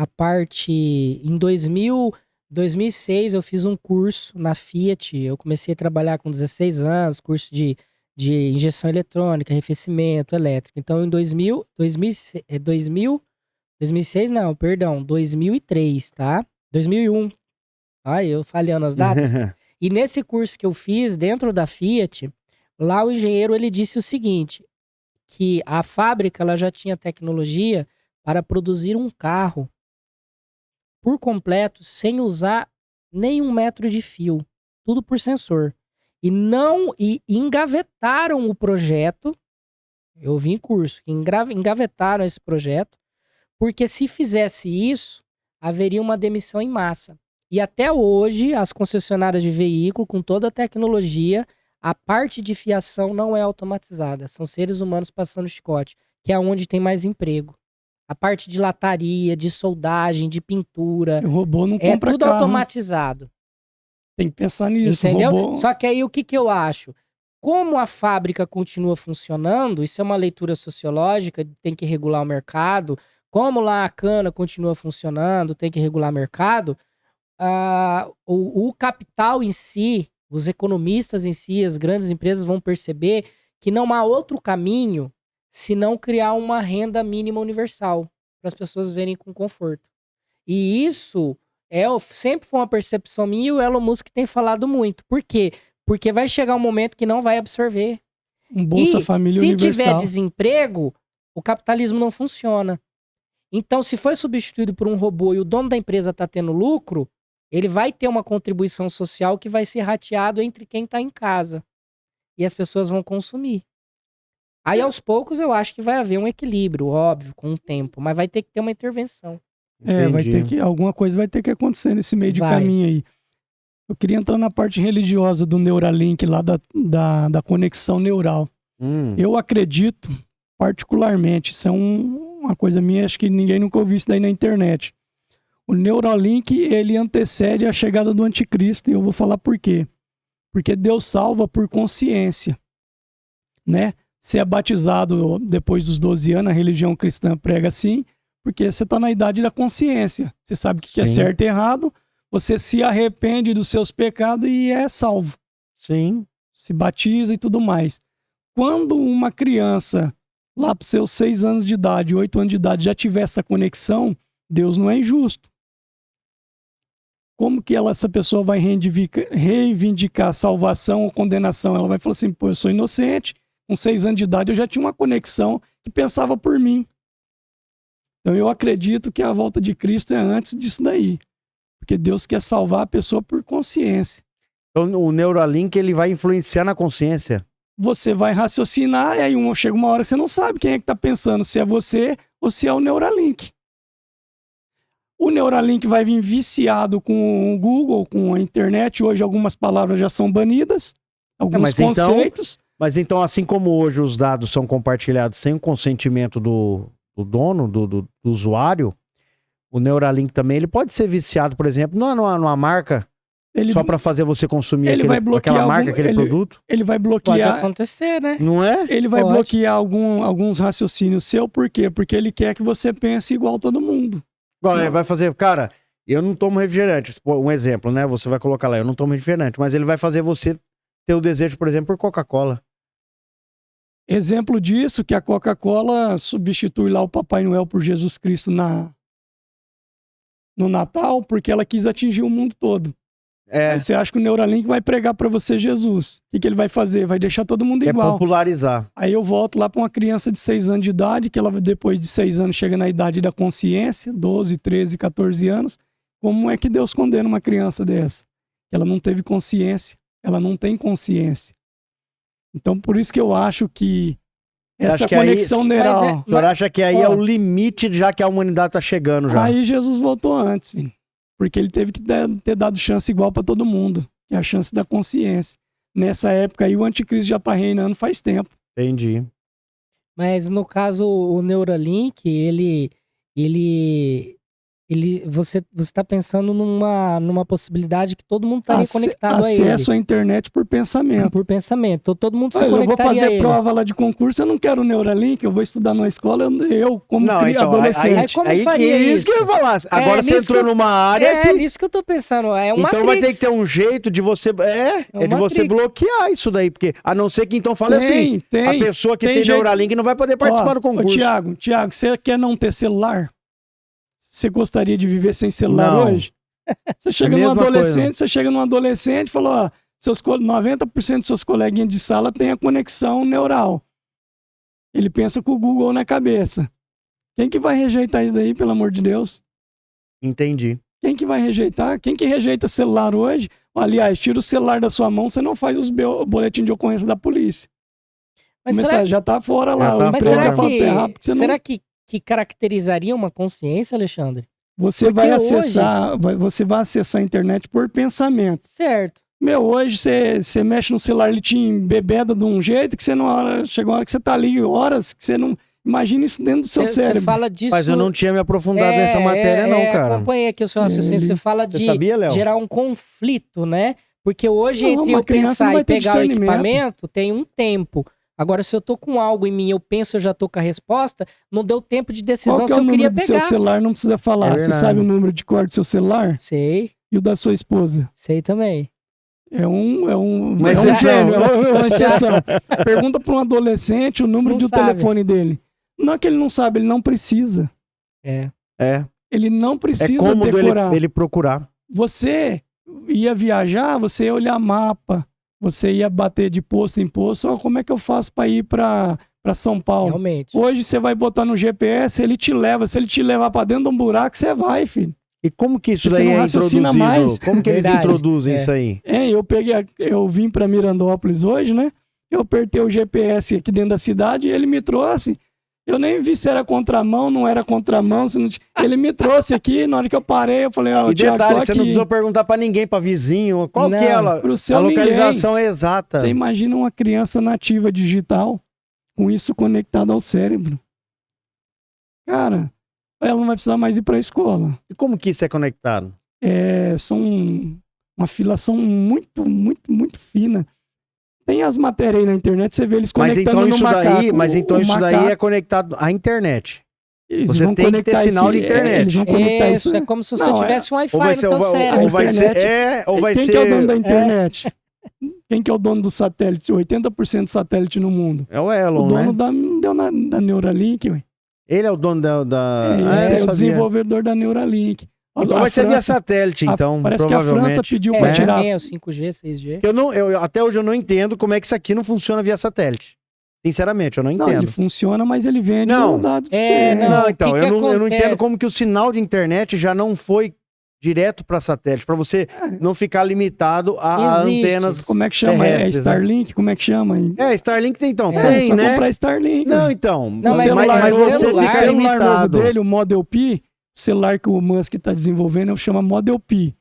Em 2006, eu fiz um curso na Fiat. Eu comecei a trabalhar com 16 anos, curso de injeção eletrônica, arrefecimento elétrico. Então, em 2003, tá? 2001. Ai, eu falhando as datas. E nesse curso que eu fiz dentro da Fiat, lá o engenheiro ele disse o seguinte, que a fábrica ela já tinha tecnologia para produzir um carro por completo sem usar nem 1 metro de fio, tudo por sensor. E engavetaram o projeto, eu vi em curso, engavetaram esse projeto, porque se fizesse isso, haveria uma demissão em massa. E até hoje, as concessionárias de veículo, com toda a tecnologia, a parte de fiação não é automatizada. São seres humanos passando chicote, que é onde tem mais emprego. A parte de lataria, de soldagem, de pintura, o robô não compra tudo carro. automatizado. Tem que pensar nisso. Entendeu? Robô... Só que aí o que eu acho? Como a fábrica continua funcionando, isso é uma leitura sociológica, tem que regular o mercado. Como lá a cana continua funcionando, tem que regular o mercado. O capital em si, os economistas em si, as grandes empresas vão perceber que não há outro caminho se não criar uma renda mínima universal para as pessoas verem com conforto. E isso sempre foi uma percepção minha e o Elon Musk tem falado muito. Por quê? Porque vai chegar um momento que não vai absorver. Um Bolsa Família universal. Se tiver desemprego, o capitalismo não funciona. Então, se foi substituído por um robô e o dono da empresa está tendo lucro, ele vai ter uma contribuição social que vai ser rateado entre quem está em casa. E as pessoas vão consumir. Aí, aos poucos, eu acho que vai haver um equilíbrio, óbvio, com o tempo. Mas vai ter que ter uma intervenção. Vai ter que... Alguma coisa vai ter que acontecer nesse meio de caminho aí. Eu queria entrar na parte religiosa do Neuralink, lá da conexão neural. Eu acredito, particularmente, isso é uma coisa minha, acho que ninguém nunca ouviu isso daí na internet. O Neuralink, ele antecede a chegada do anticristo, e eu vou falar por quê. Porque Deus salva por consciência, né? Você é batizado depois dos 12 anos, a religião cristã prega assim, porque você está na idade da consciência. Você sabe o que é certo e errado, você se arrepende dos seus pecados e é salvo. Sim. Se batiza e tudo mais. Quando uma criança, lá para os seus 6 anos de idade, 8 anos de idade, já tiver essa conexão, Deus não é injusto. Como que essa pessoa vai reivindicar salvação ou condenação? Ela vai falar assim, pô, eu sou inocente, com 6 anos de idade eu já tinha uma conexão que pensava por mim. Então eu acredito que a volta de Cristo é antes disso daí. Porque Deus quer salvar a pessoa por consciência. Então o Neuralink, ele vai influenciar na consciência? Você vai raciocinar e aí chega uma hora que você não sabe quem é que está pensando, se é você ou se é o Neuralink. O Neuralink vai vir viciado com o Google, com a internet. Hoje algumas palavras já são banidas, alguns conceitos. Mas então, assim como hoje os dados são compartilhados sem o consentimento do dono, do usuário, o Neuralink também ele pode ser viciado, por exemplo, numa marca, só para fazer você consumir aquela marca, aquele produto? Ele vai bloquear... Pode acontecer, né? Não é? Ele vai bloquear alguns raciocínios seus, por quê? Porque ele quer que você pense igual todo mundo. Ele vai fazer, cara, eu não tomo refrigerante, um exemplo, né? Você vai colocar lá, eu não tomo refrigerante, mas ele vai fazer você ter o desejo, por exemplo, por Coca-Cola. Exemplo disso, que a Coca-Cola substitui lá o Papai Noel por Jesus Cristo no Natal, porque ela quis atingir o mundo todo. Aí você acha que o Neuralink vai pregar para você Jesus. O que ele vai fazer? Vai deixar todo mundo igual. É popularizar. Aí eu volto lá para uma criança de 6 anos de idade, que ela depois de 6 anos chega na idade da consciência, 12, 13, 14 anos. Como é que Deus condena uma criança dessa? Ela não teve consciência, ela não tem consciência. Então por isso que eu acho que essa conexão neural... O senhor acha que aí é o limite, já que a humanidade está chegando já? Aí Jesus voltou antes, filho. Porque ele teve que ter dado chance igual para todo mundo, que é a chance da consciência. Nessa época aí, o anticristo já está reinando faz tempo. Entendi. Mas no caso, o Neuralink, você está pensando numa possibilidade que todo mundo estaria conectado a ele. Acesso à internet por pensamento. Por pensamento. Todo mundo se conectaria Eu vou fazer prova lá de concurso, eu não quero o Neuralink, eu vou estudar numa escola, eu como adolescente. Aí que é isso que eu ia falar. Agora você entrou numa área É nisso que eu tô pensando. É uma então vai ter que ter um jeito de você... de você bloquear isso daí, porque a não ser que então fale assim, a pessoa que tem Neuralink não vai poder participar do concurso. Tiago, você quer não ter celular? Você gostaria de viver sem celular hoje? Você chega num adolescente e fala, ó, 90% dos seus coleguinhas de sala tem a conexão neural. Ele pensa com o Google na cabeça. Quem que vai rejeitar isso daí, pelo amor de Deus? Entendi. Quem que vai rejeitar? Quem que rejeita celular hoje? Aliás, tira o celular da sua mão, você não faz os boletins de ocorrência da polícia. Mas já tá fora lá. Mas será que caracterizaria uma consciência, Alexandre? Você vai acessar a internet por pensamento. Certo. Hoje você mexe no celular, ele te embebeda de um jeito que chega uma hora que você tá ali horas, que você não... Imagina isso dentro do seu cérebro. Você fala disso... Mas eu não tinha me aprofundado nessa matéria não, cara. Acompanhei aqui o seu raciocínio. Você fala de gerar um conflito, né? Porque hoje, entre eu pensar e pegar o equipamento, tem um tempo. Agora, se eu tô com algo em mim, eu penso, eu já tô com a resposta, não deu tempo de decisão se eu queria pegar. O número do seu celular não precisa falar. Você sabe o número de cor do seu celular? Sei. E o da sua esposa? Sei também. Uma exceção. Pergunta para um adolescente o número do telefone dele. Não é que ele não sabe, ele não precisa. Ele não precisa decorar. Ele procurar. Você ia viajar, você ia olhar mapa. Você ia bater de posto em posto, como é que eu faço para ir para São Paulo? Realmente. Hoje você vai botar no GPS, ele te leva. Se ele te levar para dentro de um buraco, você vai, filho. E como que isso daí é introduzido? Como que eles introduzem isso aí? Eu vim para Mirandópolis hoje, né? Eu apertei o GPS aqui dentro da cidade e ele me trouxe. Eu nem vi se era contramão, não era contramão. Ele me trouxe aqui, na hora que eu parei, eu falei, e detalhe, você não precisou perguntar pra ninguém, pra vizinho, qual que é a localização exata. Você imagina uma criança nativa digital, com isso conectado ao cérebro. Cara, ela não vai precisar mais ir pra escola. E como que isso é conectado? São uma filação muito, muito, muito fina. Tem as matérias aí na internet, você vê eles Mas conectando então no isso macaco. daí, mas então O isso daí macaco, é conectado à internet. eles Você vão tem que ter conectar sinal de esse- internet. Eles vão conectar Isso, isso. é como se você Não, tivesse um Ou Wi-Fi vai no ser, teu cérebro. ou vai ser, internet- ou vai Quem ser... que é o dono da internet? Quem que é o dono do satélite? 80% do satélite no mundo. É o O Elon, dono né? da Neuralink, ué. Ele é o dono da... Ele Ah, eu é não o sabia. desenvolvedor da Neuralink. Então vai ser via satélite, então, Parece que a provavelmente. França pediu É, pra né? tirar. também é o 5G, 6G. Até hoje eu não entendo como é que isso aqui não funciona via satélite. Sinceramente, eu não Não, ele entendo. funciona, mas ele vende Não. os dados pra É, você. não. Não, o então, que eu não acontece? entendo como que o sinal de internet já não foi direto para satélite, para você não ficar limitado a Existe. É. antenas. Como é que chama? É terrestres, né? Starlink? Como é que chama? É, Starlink tem, então, É, tem, só né? comprar Starlink. Não, ué. então, Não, O mas celular você celular- fica o celular novo limitado. dele, o Model P, o celular que o Musk está desenvolvendo, chama Model P.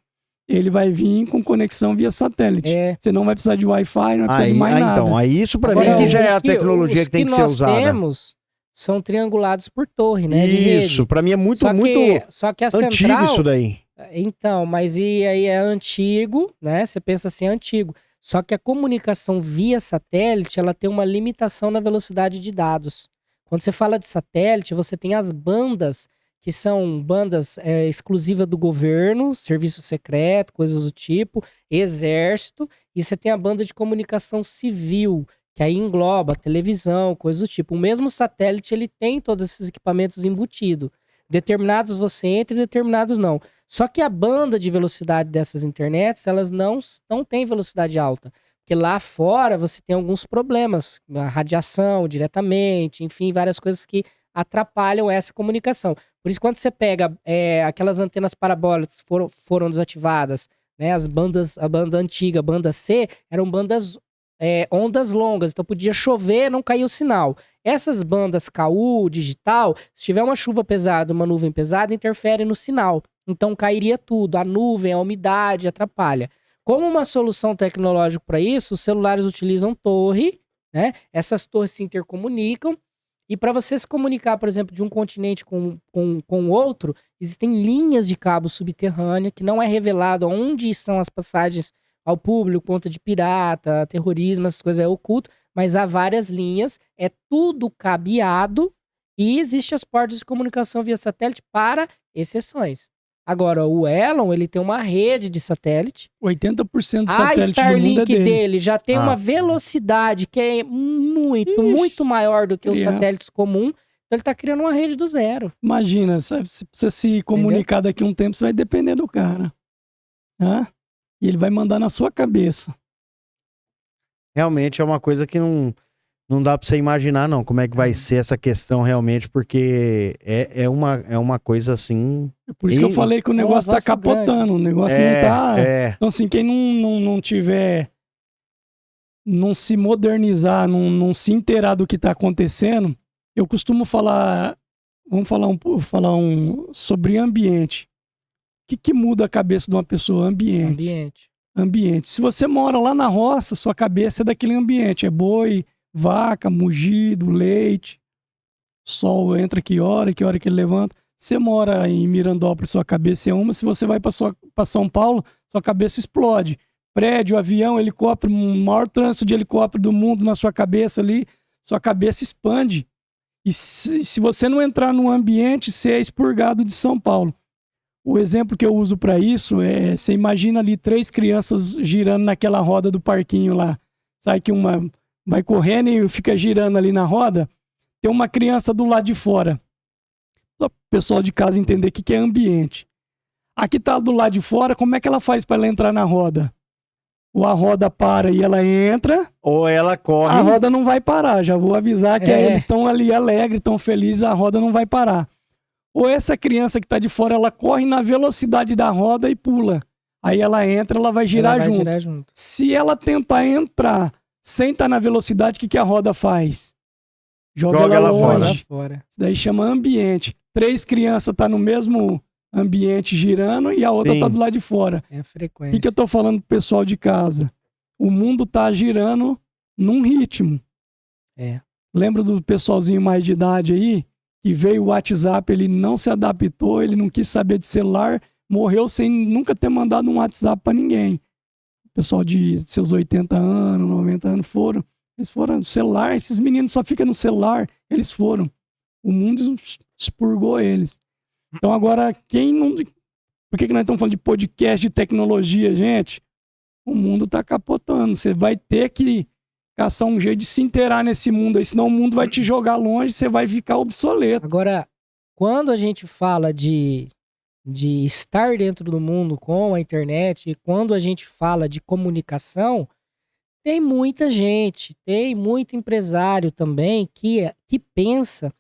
Ele vai vir com conexão via satélite. É. Você não vai precisar de Wi-Fi, não vai precisar de mais nada. Então, aí isso para Agora, mim que já é a os tecnologia que tem que ser nós usada. temos são triangulados por torre, né? De rede. Isso, para mim é muito, Só muito que a antigo central... isso daí. Então, mas e aí é antigo, né? Você pensa assim, é antigo. Só que a comunicação via satélite, ela tem uma limitação na velocidade de dados. Quando você fala de satélite, você tem as bandas, que são bandas exclusivas do governo, serviço secreto, coisas do tipo, exército, e você tem a banda de comunicação civil, que aí engloba televisão, coisas do tipo. O mesmo satélite, ele tem todos esses equipamentos embutidos. Determinados você entra e determinados não. Só que a banda de velocidade dessas internets, elas não têm velocidade alta. Porque lá fora você tem alguns problemas, a radiação diretamente, enfim, várias coisas que atrapalham essa comunicação. Por isso, quando você pega aquelas antenas parabólicas que foram desativadas, né, a banda antiga, a banda C, eram bandas ondas longas, então podia chover, não caía o sinal. Essas bandas KU, digital, se tiver uma chuva pesada, uma nuvem pesada, interfere no sinal. Então cairia tudo, a nuvem, a umidade, atrapalha. Como uma solução tecnológica para isso, os celulares utilizam torre, né? Essas torres se intercomunicam, e para você se comunicar, por exemplo, de um continente com o outro, existem linhas de cabo subterrâneo que não é revelado onde são as passagens ao público, conta de pirata, terrorismo, essas coisas é oculto, mas há várias linhas, é tudo cabeado e existem as portas de comunicação via satélite para exceções. Agora, o Elon, ele tem uma rede de satélite. 80% do A satélite do mundo é Starlink dele. dele já tem uma velocidade que é muito maior do que os criança. satélites comuns. Então ele tá criando uma rede do zero. Imagina, sabe, se você se comunicar daqui a um tempo, você vai depender do cara. Hã? E ele vai mandar na sua cabeça. Realmente é uma coisa que não dá pra você imaginar, não, como é que vai ser essa questão realmente, porque é uma coisa assim... Por isso que eu falei que o negócio tá avanço capotando. O negócio não tá... Então, assim, quem não tiver... Não se modernizar, não se inteirar do que tá acontecendo, eu costumo falar... Vamos falar sobre ambiente. O que muda a cabeça de uma pessoa? Ambiente. Se você mora lá na roça, sua cabeça é daquele ambiente. É boi, vaca, mugido, leite. Sol entra que hora que ele levanta. Você mora em Mirandópolis, sua cabeça é uma. Se você vai para São Paulo, sua cabeça explode. Prédio, avião, helicóptero, o maior trânsito de helicóptero do mundo na sua cabeça ali, sua cabeça expande. E se você não entrar no ambiente, você é expurgado de São Paulo. O exemplo que eu uso para isso é, você imagina ali 3 crianças girando naquela roda do parquinho lá. Sabe que uma vai correndo e fica girando ali na roda? Tem uma criança do lado de fora. Só para o pessoal de casa entender o que é ambiente. Aqui tá do lado de fora, como é que ela faz para ela entrar na roda? Ou a roda para e ela entra, ou ela corre. A roda não vai parar, já vou avisar que eles estão ali alegres, estão felizes, a roda não vai parar. Ou essa criança que está de fora, ela corre na velocidade da roda e pula. Aí ela entra, ela vai girar junto. Se ela tentar entrar sem estar na velocidade, o que a roda faz? Joga ela longe. Fora. Isso daí chama ambiente. 3 crianças estão no mesmo ambiente girando e a outra está do lado de fora. É a frequência. O que eu estou falando pro pessoal de casa? O mundo está girando num ritmo. Lembra do pessoalzinho mais de idade aí? Que veio o WhatsApp, ele não se adaptou, ele não quis saber de celular, morreu sem nunca ter mandado um WhatsApp para ninguém. pessoal de seus 80 anos, 90 anos eles foram no celular, esses meninos só ficam no celular, eles foram. O mundo expurgou eles. Então agora, por que nós estamos falando de podcast, de tecnologia, gente? O mundo tá capotando, você vai ter que caçar um jeito de se inteirar nesse mundo aí, senão o mundo vai te jogar longe, você vai ficar obsoleto. Agora, quando a gente fala de estar dentro do mundo com a internet, e quando a gente fala de comunicação, tem muita gente, tem muito empresário também que pensa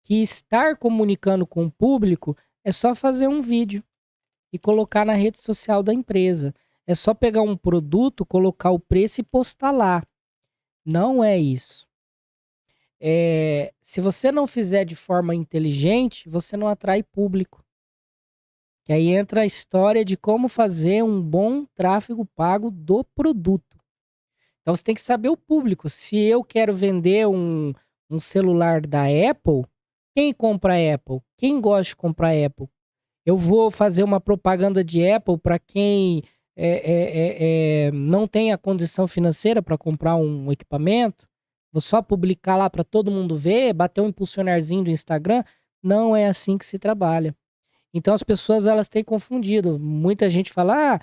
que estar comunicando com o público é só fazer um vídeo e colocar na rede social da empresa. É só pegar um produto, colocar o preço e postar lá. Não é isso. Se você não fizer de forma inteligente, você não atrai público. Que aí entra a história de como fazer um bom tráfego pago do produto. Então você tem que saber o público. Se eu quero vender um celular da Apple, quem compra Apple? Quem gosta de comprar Apple? Eu vou fazer uma propaganda de Apple para quem não tem a condição financeira para comprar um equipamento? Vou só publicar lá para todo mundo ver, bater um impulsionarzinho do Instagram? Não é assim que se trabalha. Então as pessoas elas têm confundido. Muita gente fala,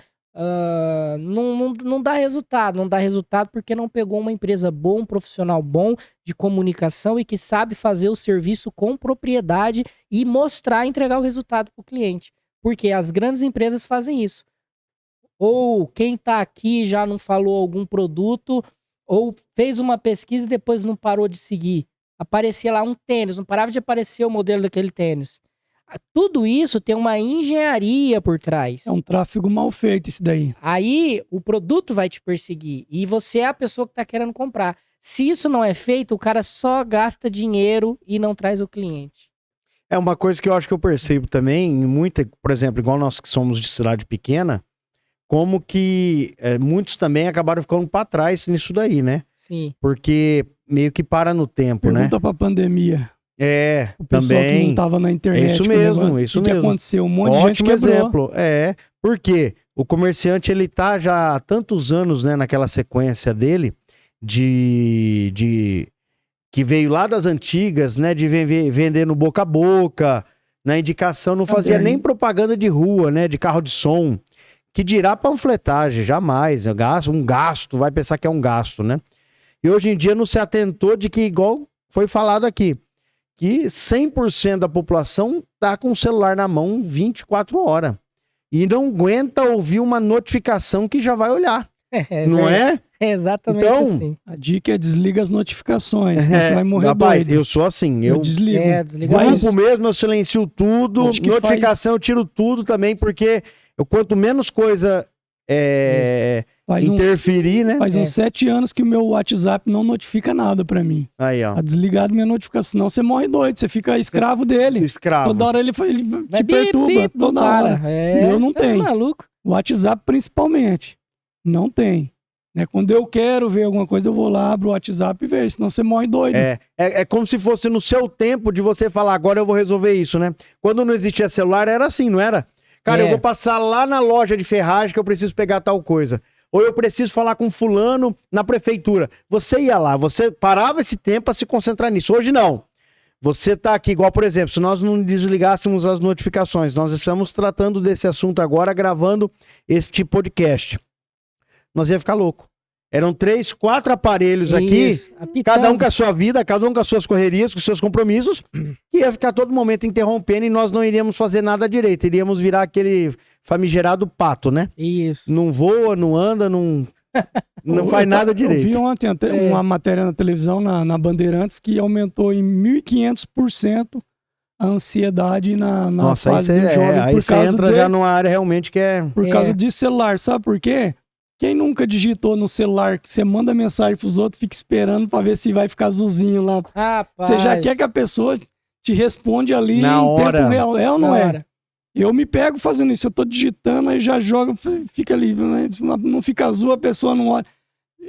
não dá resultado. Não dá resultado porque não pegou uma empresa boa, um profissional bom de comunicação e que sabe fazer o serviço com propriedade e mostrar, entregar o resultado para o cliente. Porque as grandes empresas fazem isso. Ou quem está aqui já não falou algum produto, ou fez uma pesquisa e depois não parou de seguir. Aparecia lá um tênis, não parava de aparecer o modelo daquele tênis. Tudo isso tem uma engenharia por trás. É um tráfego mal feito isso daí. Aí o produto vai te perseguir e você é a pessoa que está querendo comprar. Se isso não é feito, o cara só gasta dinheiro e não traz o cliente. É uma coisa que eu acho que eu percebo também, por exemplo, igual nós que somos de cidade pequena, como que muitos também acabaram ficando para trás nisso daí, né? Sim. Porque meio que para no tempo, né? Pergunta pra pandemia. O pessoal também. que não tava na internet. É isso mesmo, isso mesmo. O que aconteceu? Um monte de gente Ótimo quebrou. exemplo. Porque o comerciante, ele tá já há tantos anos, né, naquela sequência dele, que veio lá das antigas, né, de vender no boca a boca, na indicação, não fazia nem propaganda de rua, né, de carro de som, que dirá panfletagem, jamais, um gasto, vai pensar que é um gasto, né? E hoje em dia não se atentou de que, igual foi falado aqui, que 100% da população tá com o celular na mão 24 horas. E não aguenta ouvir uma notificação que já vai olhar. Não é? É exatamente então, assim. A dica é desliga as notificações, senão você vai morrer rapaz, doido. eu sou assim. Eu desligo. Grupo mesmo, eu silencio tudo. Notificação eu tiro tudo também, porque quanto menos coisa interferir, né? Faz uns 7 anos que o meu WhatsApp não notifica nada pra mim. Aí, ó. Tá desligado minha notificação, senão você morre doido, você fica escravo dele. Escravo. Toda hora ele te perturba, toda hora. Eu não tenho. Maluco. WhatsApp principalmente. Não tem. Quando eu quero ver alguma coisa, eu vou lá, abro o WhatsApp e vejo, senão você morre doido. É como se fosse no seu tempo de você falar, agora eu vou resolver isso, né? Quando não existia celular, era assim, não era? Cara, eu vou passar lá na loja de ferragem que eu preciso pegar tal coisa. Ou eu preciso falar com fulano na prefeitura. Você ia lá, você parava esse tempo para se concentrar nisso. Hoje não. Você tá aqui, igual, por exemplo, se nós não desligássemos as notificações, nós estamos tratando desse assunto agora, gravando este podcast. Nós ia ficar louco. Eram 3, 4 aparelhos aqui, cada um com a sua vida, cada um com as suas correrias, com os seus compromissos, que ia ficar todo momento interrompendo e nós não iríamos fazer nada direito. Iríamos virar aquele famigerado pato, né? Isso. Não voa, não anda, não faz nada direito. Eu vi ontem uma matéria na televisão, na Bandeirantes, que aumentou em 1.500% a ansiedade na fase do jovem. Aí você entra já numa área realmente que é... Por causa de celular, sabe por quê? Quem nunca digitou no celular que você manda mensagem pros outros, fica esperando pra ver se vai ficar azulzinho lá. Rapaz. Você já quer que a pessoa te responde ali na hora. Tempo real. É ou não é? Eu me pego fazendo isso. Eu tô digitando, aí já joga, fica ali. Não fica azul, a pessoa não olha.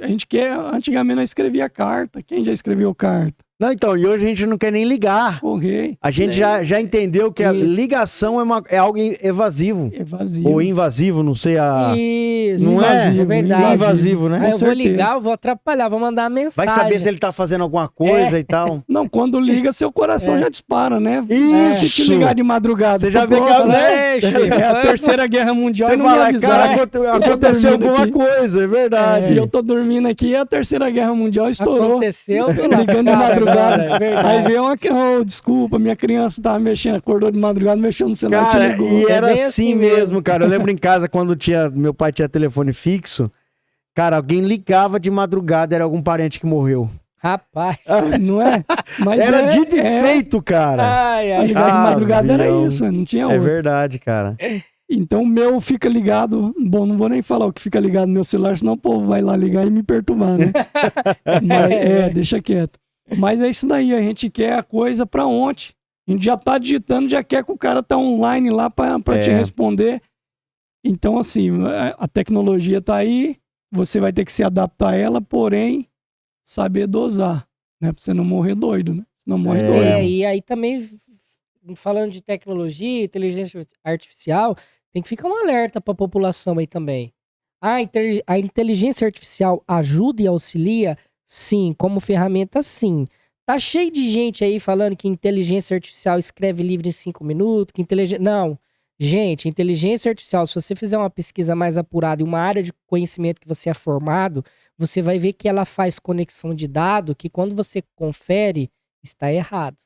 Antigamente nós escrevia carta. Quem já escreveu carta? Não, então, e hoje a gente não quer nem ligar. Ok. A gente já entendeu que a Isso. ligação é algo evasivo. Evasivo. Ou invasivo, não sei a... Isso, Não é? é verdade. Invasivo, né? Aí Com eu vou certeza. ligar, eu vou atrapalhar, vou mandar uma mensagem. Vai saber se ele tá fazendo alguma coisa e tal. Não, quando liga, seu coração já dispara, né? Isso. Se te ligar de madrugada. Você já pô, vê que né? é a Terceira Guerra Mundial Você e não me fala, avisaram. cara, aconteceu dormindo alguma aqui. coisa, é verdade. E eu tô dormindo aqui e a Terceira Guerra Mundial estourou. Aconteceu, tô Ligando de lascado madrugada. agora, é verdade. Aí veio desculpa, minha criança tava mexendo, acordou de madrugada, mexeu no celular, te Cara, ligou. e era bem assim assim mesmo, mesmo. cara. Eu lembro em casa quando meu pai tinha telefone fixo. Cara, alguém ligava de madrugada, era algum parente que morreu. Rapaz. Não é? Mas Era dito e é, feito, cara. Ai, ai. ligar de madrugada era avião. isso, não tinha É outro. verdade, cara. Então o meu fica ligado. Bom, não vou nem falar o que fica ligado no meu celular, senão o povo vai lá ligar e me perturbar, né? Mas, deixa quieto. Mas é isso daí, a gente quer a coisa pra ontem. A gente já tá digitando, já quer que o cara tá online lá pra te responder. Então, assim, a tecnologia tá aí, você vai ter que se adaptar a ela, porém, saber dosar, né? Pra você não morrer doido, né? Senão morre doido. E aí também, falando de tecnologia, inteligência artificial, tem que ficar um alerta para a população aí também. A inteligência artificial ajuda e auxilia? Sim. Como ferramenta, sim. Tá cheio de gente aí falando que inteligência artificial escreve livro em 5 minutos, Não. Gente, inteligência artificial, se você fizer uma pesquisa mais apurada em uma área de conhecimento que você é formado, você vai ver que ela faz conexão de dado que quando você confere, está errado.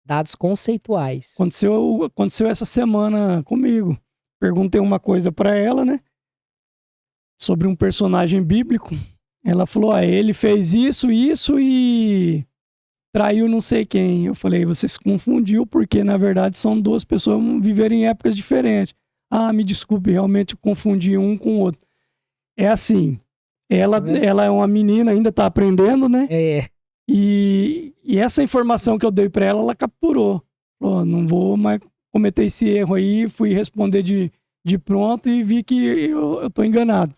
Dados conceituais. Aconteceu essa semana comigo. Perguntei uma coisa pra ela, né? Sobre um personagem bíblico. Ela falou, ele fez isso e traiu não sei quem. Eu falei, você se confundiu porque, na verdade, são duas pessoas viverem em épocas diferentes. Me desculpe, realmente eu confundi um com o outro. É assim, ela é uma menina, ainda tá aprendendo, né? E essa informação que eu dei pra ela, ela capturou. Falou, não vou mais cometer esse erro aí, fui responder de pronto e vi que eu tô enganado.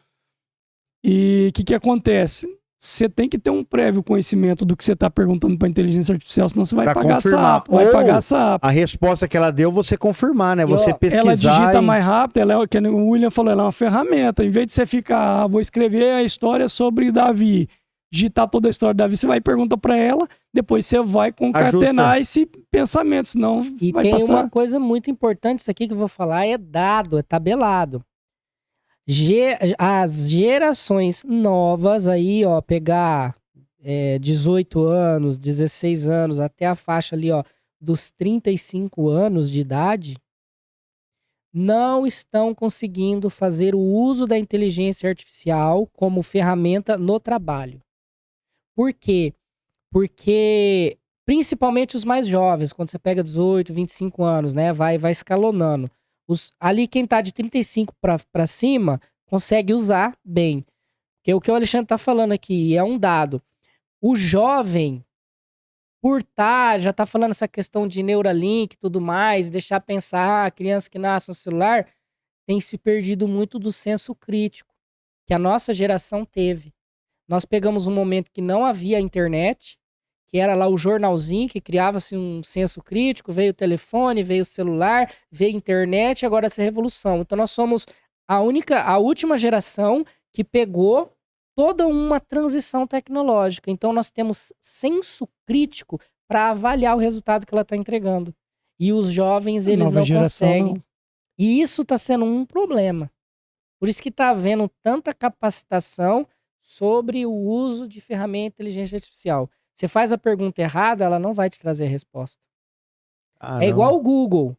E o que acontece? Você tem que ter um prévio conhecimento do que você está perguntando para a inteligência artificial, senão você vai Pra pagar confirmar. sapo. Vai Ou pagar sapo. A resposta que ela deu, você confirmar, né? Você Ela pesquisar. digita mais rápido, que o William falou, ela é uma ferramenta. Em vez de você ficar, vou escrever a história sobre Davi, digitar toda a história de Davi, você vai e pergunta para ela, depois você vai concatenar esse pensamento, senão E vai tem passar. uma coisa muito importante, isso aqui que eu vou falar, é dado, é tabelado. As gerações novas aí, ó, pegar 18 anos, 16 anos, até a faixa ali, ó, dos 35 anos de idade, não estão conseguindo fazer o uso da inteligência artificial como ferramenta no trabalho. Por quê? Porque, principalmente os mais jovens, quando você pega 18, 25 anos, né, vai escalonando. Ali quem tá de 35 para cima consegue usar bem. Porque o que o Alexandre tá falando aqui é um dado. O jovem, já tá falando essa questão de Neuralink e tudo mais, deixar pensar, a criança que nasce no celular, tem se perdido muito do senso crítico que a nossa geração teve. Nós pegamos um momento que não havia internet, que era lá o jornalzinho, que criava-se um senso crítico, veio o telefone, veio o celular, veio a internet, agora essa revolução. Então nós somos a última geração que pegou toda uma transição tecnológica. Então nós temos senso crítico para avaliar o resultado que ela está entregando. E os jovens, eles não conseguem. Não. E isso está sendo um problema. Por isso que está havendo tanta capacitação sobre o uso de ferramenta de inteligência artificial. Você faz a pergunta errada, ela não vai te trazer a resposta. É igual o Google.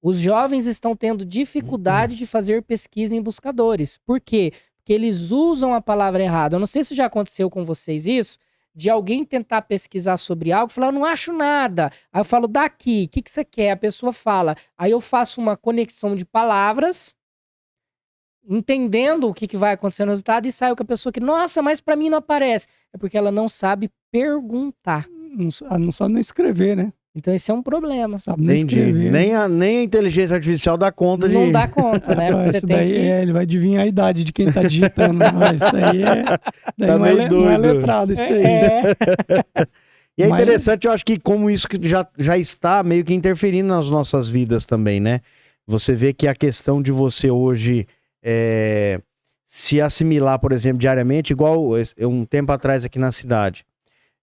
Os jovens estão tendo dificuldade de fazer pesquisa em buscadores. Por quê? Porque eles usam a palavra errada. Eu não sei se já aconteceu com vocês isso, de alguém tentar pesquisar sobre algo e falar, eu não acho nada. Aí eu falo, daqui, o que você quer? A pessoa fala. Aí eu faço uma conexão de palavras, entendendo o que vai acontecer no resultado, e saio com a pessoa que, nossa, mas pra mim não aparece. É porque ela não sabe perguntar. Não sabe nem escrever, né? Então esse é um problema. Sabe nem escrever. Nem a inteligência artificial dá conta de... Não dá conta, né? Porque você tem ele vai adivinhar a idade de quem tá digitando. Mas daí tá não é letrado isso daí. E é interessante, eu acho que como isso que já está meio que interferindo nas nossas vidas também, né? Você vê que a questão de você hoje se assimilar, por exemplo, diariamente, igual um tempo atrás aqui na cidade.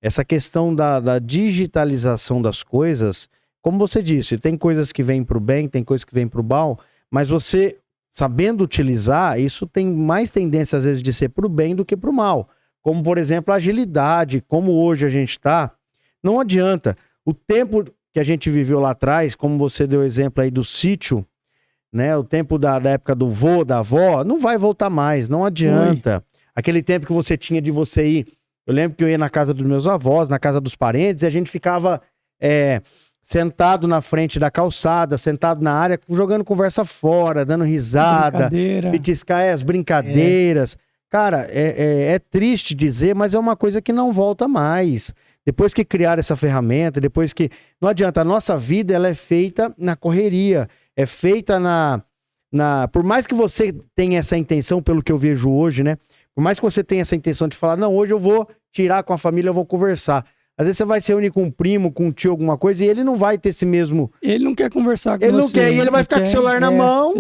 Essa questão da digitalização das coisas, como você disse, tem coisas que vêm para o bem, tem coisas que vêm para o mal, mas você, sabendo utilizar, isso tem mais tendência, às vezes, de ser para o bem do que para o mal. Como, por exemplo, a agilidade, como hoje a gente está, não adianta. O tempo que a gente viveu lá atrás, como você deu exemplo aí do sítio, né? O tempo da época do vô, da avó, não vai voltar mais, não adianta. Aquele tempo que você tinha de você ir... Eu lembro que eu ia na casa dos meus avós, na casa dos parentes, e a gente ficava sentado na frente da calçada, sentado na área, jogando conversa fora, dando risada, petiscar as brincadeiras. Cara, é triste dizer, mas é uma coisa que não volta mais. Depois que criaram essa ferramenta, depois que... Não adianta, a nossa vida ela é feita na correria, é feita por mais que você tenha essa intenção, pelo que eu vejo hoje, né? Por mais que você tenha essa intenção de falar, não, hoje eu vou tirar com a família, eu vou conversar. Às vezes você vai se reunir com um primo, com um tio, alguma coisa, e ele não vai ter esse mesmo... Ele não quer conversar com você. Ele não você. quer, e ele vai ficar com o celular na mão.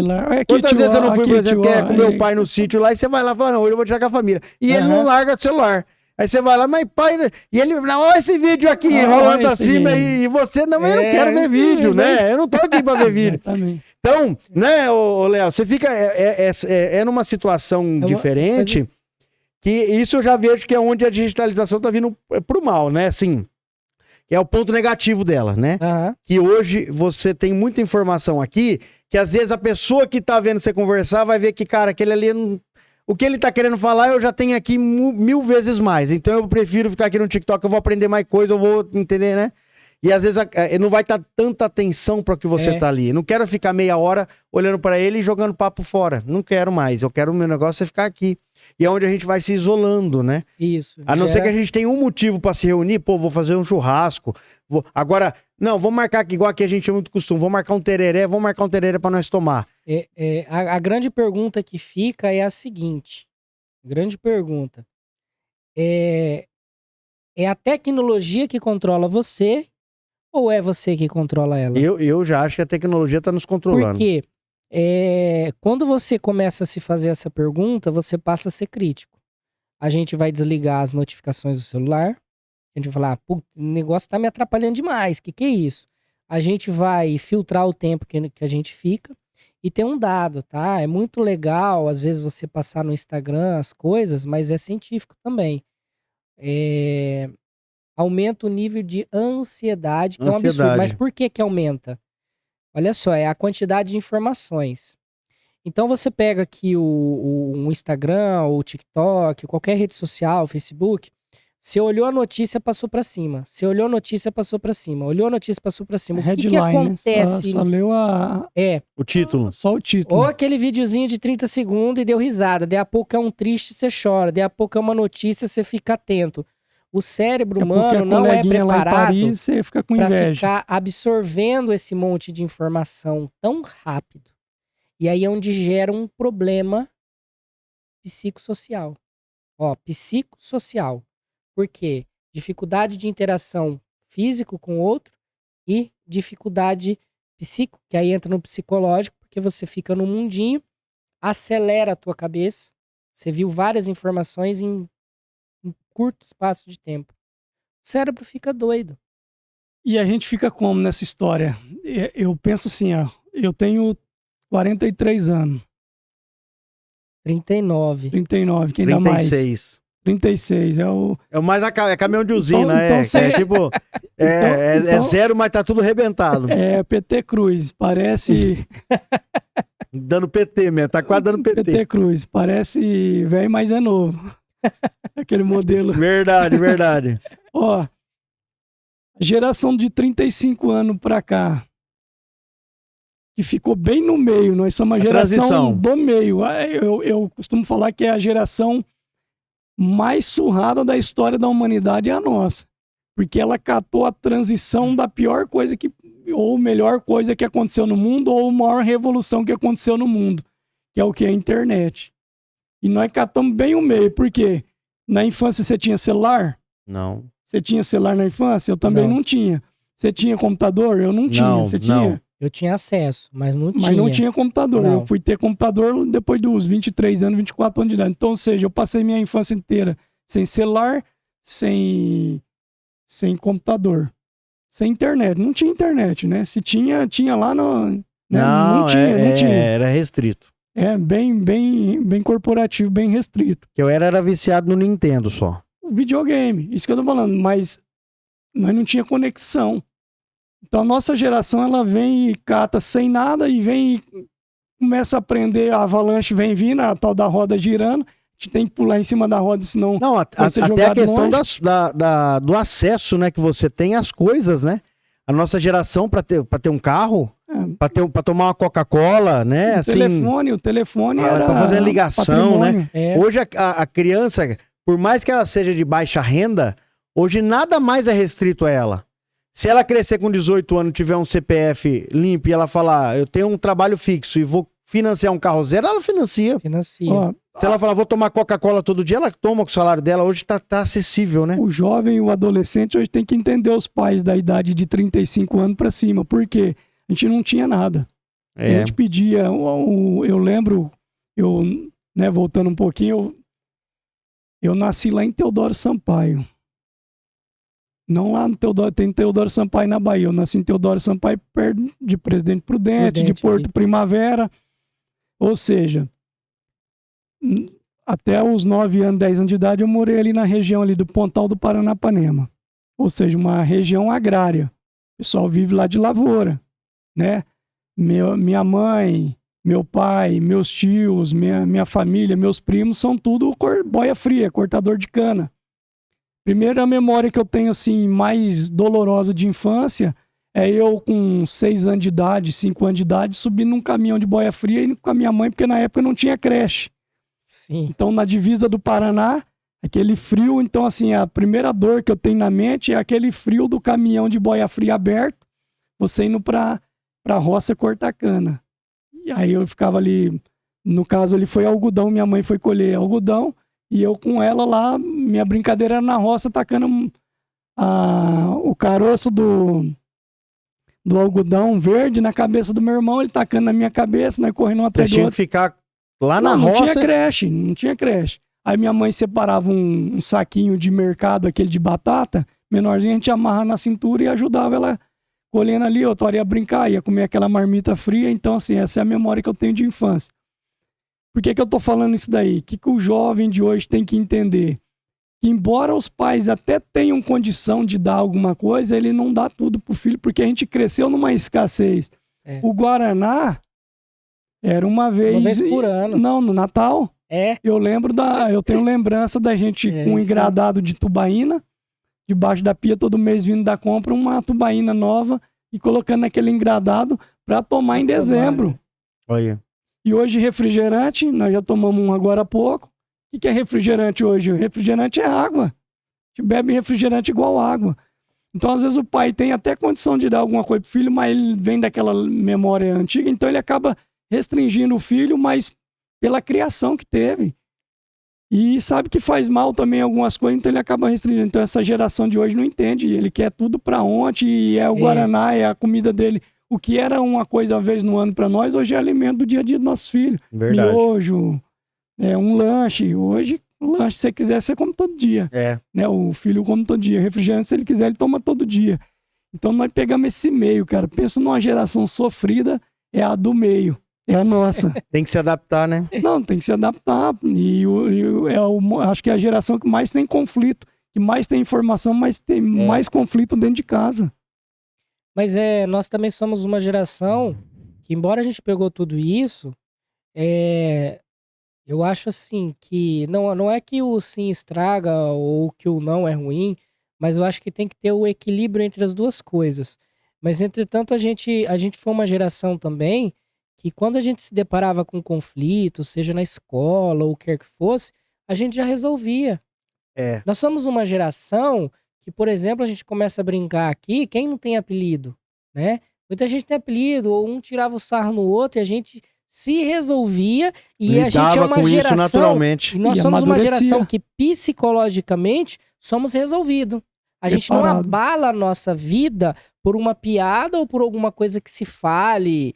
Quantas vezes eu não fui, por exemplo, com meu pai no sítio lá, e você vai lá e fala, não, hoje eu vou tirar com a família. E ele não larga o celular. Aí você vai lá, mas pai... E ele, não, olha esse vídeo aqui, rolando pra cima, e você, não, eu não quero ver vídeo, né? Eu não tô aqui pra ver vídeo. Então, né, Léo, você fica... numa situação diferente... Que isso eu já vejo que é onde a digitalização tá vindo pro mal, né? Assim, é o ponto negativo dela, né? Que hoje você tem muita informação aqui, que às vezes a pessoa que tá vendo você conversar vai ver que, cara, aquele ali... O que ele tá querendo falar eu já tenho aqui 1000 vezes mais. Então eu prefiro ficar aqui no TikTok, eu vou aprender mais coisa, eu vou entender, né? E às vezes não vai estar tanta atenção para o que você tá ali. Eu não quero ficar meia hora olhando para ele e jogando papo fora. Não quero mais. Eu quero o meu negócio é ficar aqui. E é onde a gente vai se isolando, né? Isso. A não ser que a gente tenha um motivo para se reunir. Pô, vou fazer um churrasco. Agora, não, vamos marcar aqui, igual aqui a gente é muito costume. Vamos marcar um tereré para nós tomar. A grande pergunta que fica é a seguinte. Grande pergunta. É a tecnologia que controla você ou é você que controla ela? Eu já acho que a tecnologia está nos controlando. Por quê? Quando você começa a se fazer essa pergunta, você passa a ser crítico. A gente vai desligar as notificações do celular. A gente vai falar, o negócio tá me atrapalhando demais. Que é isso? A gente vai filtrar o tempo que a gente fica. E tem um dado, tá? É muito legal, às vezes, você passar no Instagram as coisas, mas é científico também. Aumenta o nível de ansiedade, que é um absurdo. Mas por que aumenta? Olha só, é a quantidade de informações. Então você pega aqui o Instagram, o TikTok, qualquer rede social, Facebook, você olhou a notícia, passou pra cima. Você olhou a notícia, passou pra cima. Olhou a notícia, passou pra cima. O que acontece? Só leu o título. Só o título. Ou aquele videozinho de 30 segundos e deu risada. Daí a pouco é um triste, você chora. Daí a pouco é uma notícia, você fica atento. O cérebro humano não é preparado para ficar absorvendo esse monte de informação tão rápido. E aí é onde gera um problema psicossocial. Psicossocial. Por quê? Dificuldade de interação físico com o outro e dificuldade psíquica, que aí entra no psicológico, porque você fica no mundinho, acelera a tua cabeça. Você viu várias informações em curto espaço de tempo. O cérebro fica doido. E a gente fica como nessa história? Eu penso assim, eu tenho 43 anos. 39. 39, que ainda 36. Mais. 36, é o mais caminhão de usina, é tipo, é zero, mas tá tudo arrebentado. É PT Cruz, parece... Dando PT mesmo, tá quase dando PT. PT Cruz, parece velho, mas é novo. Aquele modelo. Verdade. Geração de 35 anos pra cá, que ficou bem no meio, nós somos uma geração do meio. Eu costumo falar que é a geração mais surrada da história da humanidade é a nossa. Porque ela catou a transição da pior coisa ou melhor coisa que aconteceu no mundo, ou a maior revolução que aconteceu no mundo, que é o que? A internet. E nós catamos bem o meio, porque na infância você tinha celular? Não. Você tinha celular na infância? Eu também não tinha. Você tinha computador? Eu não tinha. Você tinha? Eu tinha acesso, mas não tinha. Mas não tinha computador. Não. Eu fui ter computador depois dos 23 anos, 24 anos de idade. Então, ou seja, eu passei minha infância inteira sem celular, sem computador, sem internet. Não tinha internet, né? Se tinha lá no... Né? Não tinha. Era restrito. Bem corporativo, bem restrito. Que eu era viciado no Nintendo só. O videogame, isso que eu tô falando, mas nós não tinha conexão. Então a nossa geração, ela vem e cata sem nada e vem e começa a aprender, a avalanche vem vindo, a tal da roda girando, a gente tem que pular em cima da roda, senão vai ser até a questão longe. do acesso, né, que você tem às coisas, né? A nossa geração, para ter um carro, para tomar uma Coca-Cola, né? O telefone era para fazer a ligação, né? Hoje a criança, por mais que ela seja de baixa renda, hoje nada mais é restrito a ela. Se ela crescer com 18 anos, tiver um CPF limpo e ela falar, eu tenho um trabalho fixo e vou financiar um carro zero, ela financia. Se ela falar, vou tomar Coca-Cola todo dia, ela toma com o salário dela. Hoje tá acessível, né? O jovem e o adolescente hoje tem que entender os pais da idade de 35 anos pra cima. Por quê? A gente não tinha nada. A gente pedia, eu lembro, né, voltando um pouquinho, eu nasci lá em Teodoro Sampaio. Não lá no Teodoro, tem Teodoro Sampaio na Bahia. Eu nasci em Teodoro Sampaio, perto de Presidente Prudente, de Porto Primavera. Ou seja, até os 9 anos, 10 anos de idade, eu morei ali na região ali do Pontal do Paranapanema. Ou seja, uma região agrária. O pessoal vive lá de lavoura, né? Minha mãe, meu pai, meus tios, minha família, meus primos, são tudo boia fria, cortador de cana. Primeira memória que eu tenho, assim, mais dolorosa de infância é eu com 6 anos de idade, 5 anos de idade, subindo num caminhão de boia fria indo com a minha mãe, porque na época não tinha creche. Sim. Então, na divisa do Paraná, aquele frio, então, assim, a primeira dor que eu tenho na mente é aquele frio do caminhão de boia fria aberto, você indo pra roça cortar cana. E aí eu ficava ali, no caso ali foi algodão, minha mãe foi colher algodão, e eu com ela lá, minha brincadeira era na roça, tacando o caroço do algodão verde na cabeça do meu irmão, ele tacando na minha cabeça, né, correndo um atrás do outro. Tinha que ficar lá na roça. Não tinha creche. Aí minha mãe separava um saquinho de mercado, aquele de batata, menorzinho, a gente amarra na cintura e ajudava ela colhendo ali, outra hora ia brincar, ia comer aquela marmita fria. Então, assim, essa é a memória que eu tenho de infância. Por que eu tô falando isso daí? O que o jovem de hoje tem que entender? Que embora os pais até tenham condição de dar alguma coisa, ele não dá tudo pro filho, porque a gente cresceu numa escassez. O Guaraná era uma vez por ano. Não, no Natal. Eu tenho lembrança da gente com um engradado de tubaína, debaixo da pia, todo mês vindo da compra, uma tubaína nova e colocando naquele engradado para tomar em dezembro. Olha. E hoje refrigerante, nós já tomamos um agora há pouco. O que é refrigerante hoje? O refrigerante é água. A gente bebe refrigerante igual água. Então, às vezes, o pai tem até condição de dar alguma coisa pro filho, mas ele vem daquela memória antiga, então ele acaba restringindo o filho, mas pela criação que teve. E sabe que faz mal também algumas coisas, então ele acaba restringindo. Então, essa geração de hoje não entende. Ele quer tudo pra ontem, e é o Guaraná, é a comida dele. O que era uma coisa uma vez no ano para nós, hoje é alimento do dia a dia dos nossos filhos. Verdade. Miojo, um lanche. Hoje, o lanche, se você quiser, você come todo dia. Né? O filho come todo dia. Refrigerante, se ele quiser, ele toma todo dia. Então, nós pegamos esse meio, cara. Pensa numa geração sofrida, é a do meio. É a nossa. Tem que se adaptar, né? Não, tem que se adaptar. Acho que é a geração que mais tem conflito, que mais tem informação, mas tem mais conflito dentro de casa. Mas nós também somos uma geração que, embora a gente pegou tudo isso, eu acho assim que não é que o sim estraga ou que o não é ruim, mas eu acho que tem que ter o equilíbrio entre as duas coisas. Mas, entretanto, a gente foi uma geração também que quando a gente se deparava com conflitos, seja na escola ou o que quer que fosse, a gente já resolvia. Nós somos uma geração que, por exemplo, a gente começa a brincar aqui, quem não tem apelido, né? Muita gente tem apelido, ou um tirava o sarro no outro e a gente se resolvia e a gente é uma geração... naturalmente. E nós somos uma geração que psicologicamente somos resolvidos. A gente não Preparado. abala a nossa vida por uma piada ou por alguma coisa que se fale.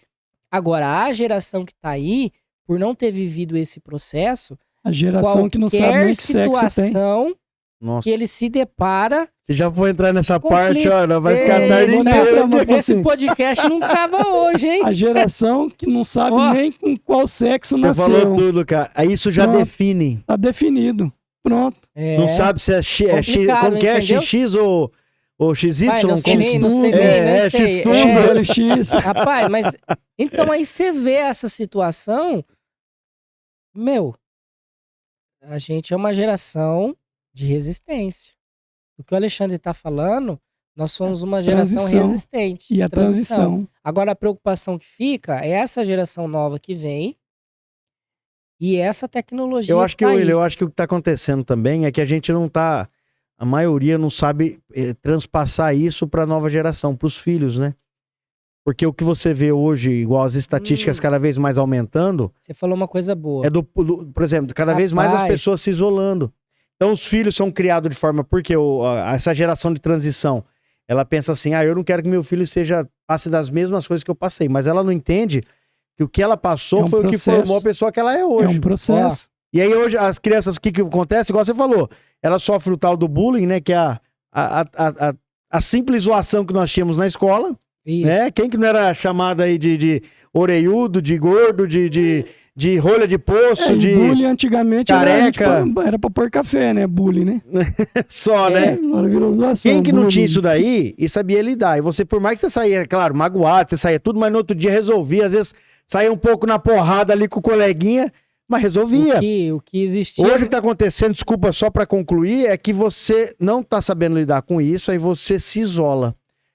Agora, a geração que tá aí, por não ter vivido esse processo, A geração que não sabe nem qualquer que sexo tem. situação Nossa. que ele se depara... Você já foi entrar nessa Conflito. parte, ó, nós vai ficar a Ei, tarde vou dar inteira. pra- aqui. Esse podcast não tava hoje, hein? A geração que não sabe Ó. nem com qual sexo Você falou nasceu. tudo, cara. Aí isso já Pronto. define. Tá definido. Pronto. Não sabe se é X, Complicado, como que é, entendeu? XX ou XY? Vai, não sei como- nem, não sei nem, É, nem sei. X-Tudo. XLX. Rapaz, mas... Então aí você vê essa situação... Meu, a gente é uma geração de resistência. O que o Alexandre tá falando, nós somos uma geração Transição. resistente. E de a transição. Agora, a preocupação que fica é essa geração nova que vem e essa tecnologia Eu acho que, tá aí. eu acho que o que está acontecendo também é que a gente não tá. A maioria não sabe transpassar isso para a nova geração, para os filhos, né? Porque o que você vê hoje, igual as estatísticas cada vez mais aumentando, Você falou uma coisa boa. é por exemplo, cada vez mais as Rapaz. pessoas se isolando. Então os filhos são criados de forma, porque essa geração de transição, ela pensa assim, eu não quero que meu filho passe das mesmas coisas que eu passei, mas ela não entende que o que ela passou É um foi o que processo. formou a pessoa que ela é É hoje. um processo. E aí hoje as crianças, o que acontece? Igual você falou, ela sofre o tal do bullying, né? Que é a simples zoação que nós tínhamos na escola, Isso. né? Quem que não era chamado aí de oreiudo, de gordo, de rolha de poço, E de bullying antigamente careca. era pra pôr café, né? Bullying, né? só, né? Agora virou zoação. Quem que não bullying. tinha isso daí e sabia lidar? E você, por mais que você saía, claro, magoado, você saía tudo, mas no outro dia resolvia. Às vezes saía um pouco na porrada ali com o coleguinha, mas resolvia. O que existia... Hoje o que tá acontecendo, desculpa só pra concluir, é que você não tá sabendo lidar com isso, aí você se isola.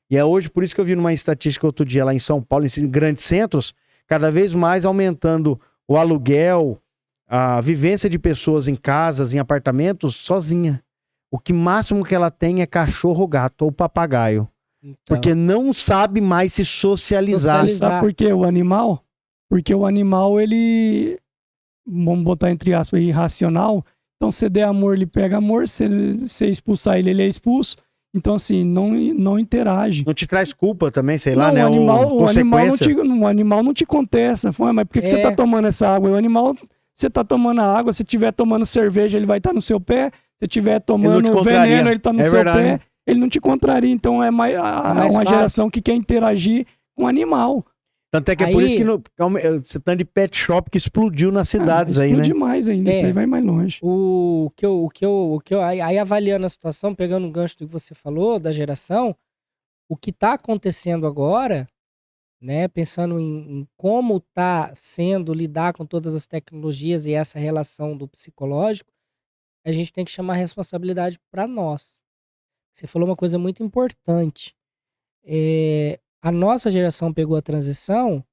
E é hoje, por isso que eu vi numa estatística outro dia lá em São Paulo, em grandes centros, cada vez mais aumentando o aluguel, a vivência de pessoas em casas, em apartamentos, sozinha. O que máximo que ela tem é cachorro, gato ou papagaio. Então, Porque não sabe mais se socializar. Socializar. Sabe por quê? O animal? Porque o animal, ele... Vamos botar entre aspas, irracional. Então, se der amor, ele pega amor. Se você expulsar ele, ele é expulso. Então, assim, não interage. Não te traz culpa também, sei lá, Não, né? o Consequência. animal não te contesta. Fala, mas por que você tá tomando essa água? O animal, você tá tomando a água, se estiver tomando cerveja, ele vai estar no seu pé. Se estiver tomando contraria. veneno, ele tá no É seu verdade. pé. Ele não te contraria. Então, é mais uma fácil. geração que quer interagir com o animal. Tanto é que é por Aí- isso que você tá de pet shop que explodiu nas cidades aí, né? Explode mais ainda, isso daí vai mais longe. Aí avaliando a situação, pegando o gancho do que você falou, da geração, o que tá acontecendo agora, né, pensando em como tá sendo lidar com todas as tecnologias e essa relação do psicológico, a gente tem que chamar a responsabilidade para nós. Você falou uma coisa muito importante. A nossa geração pegou a transição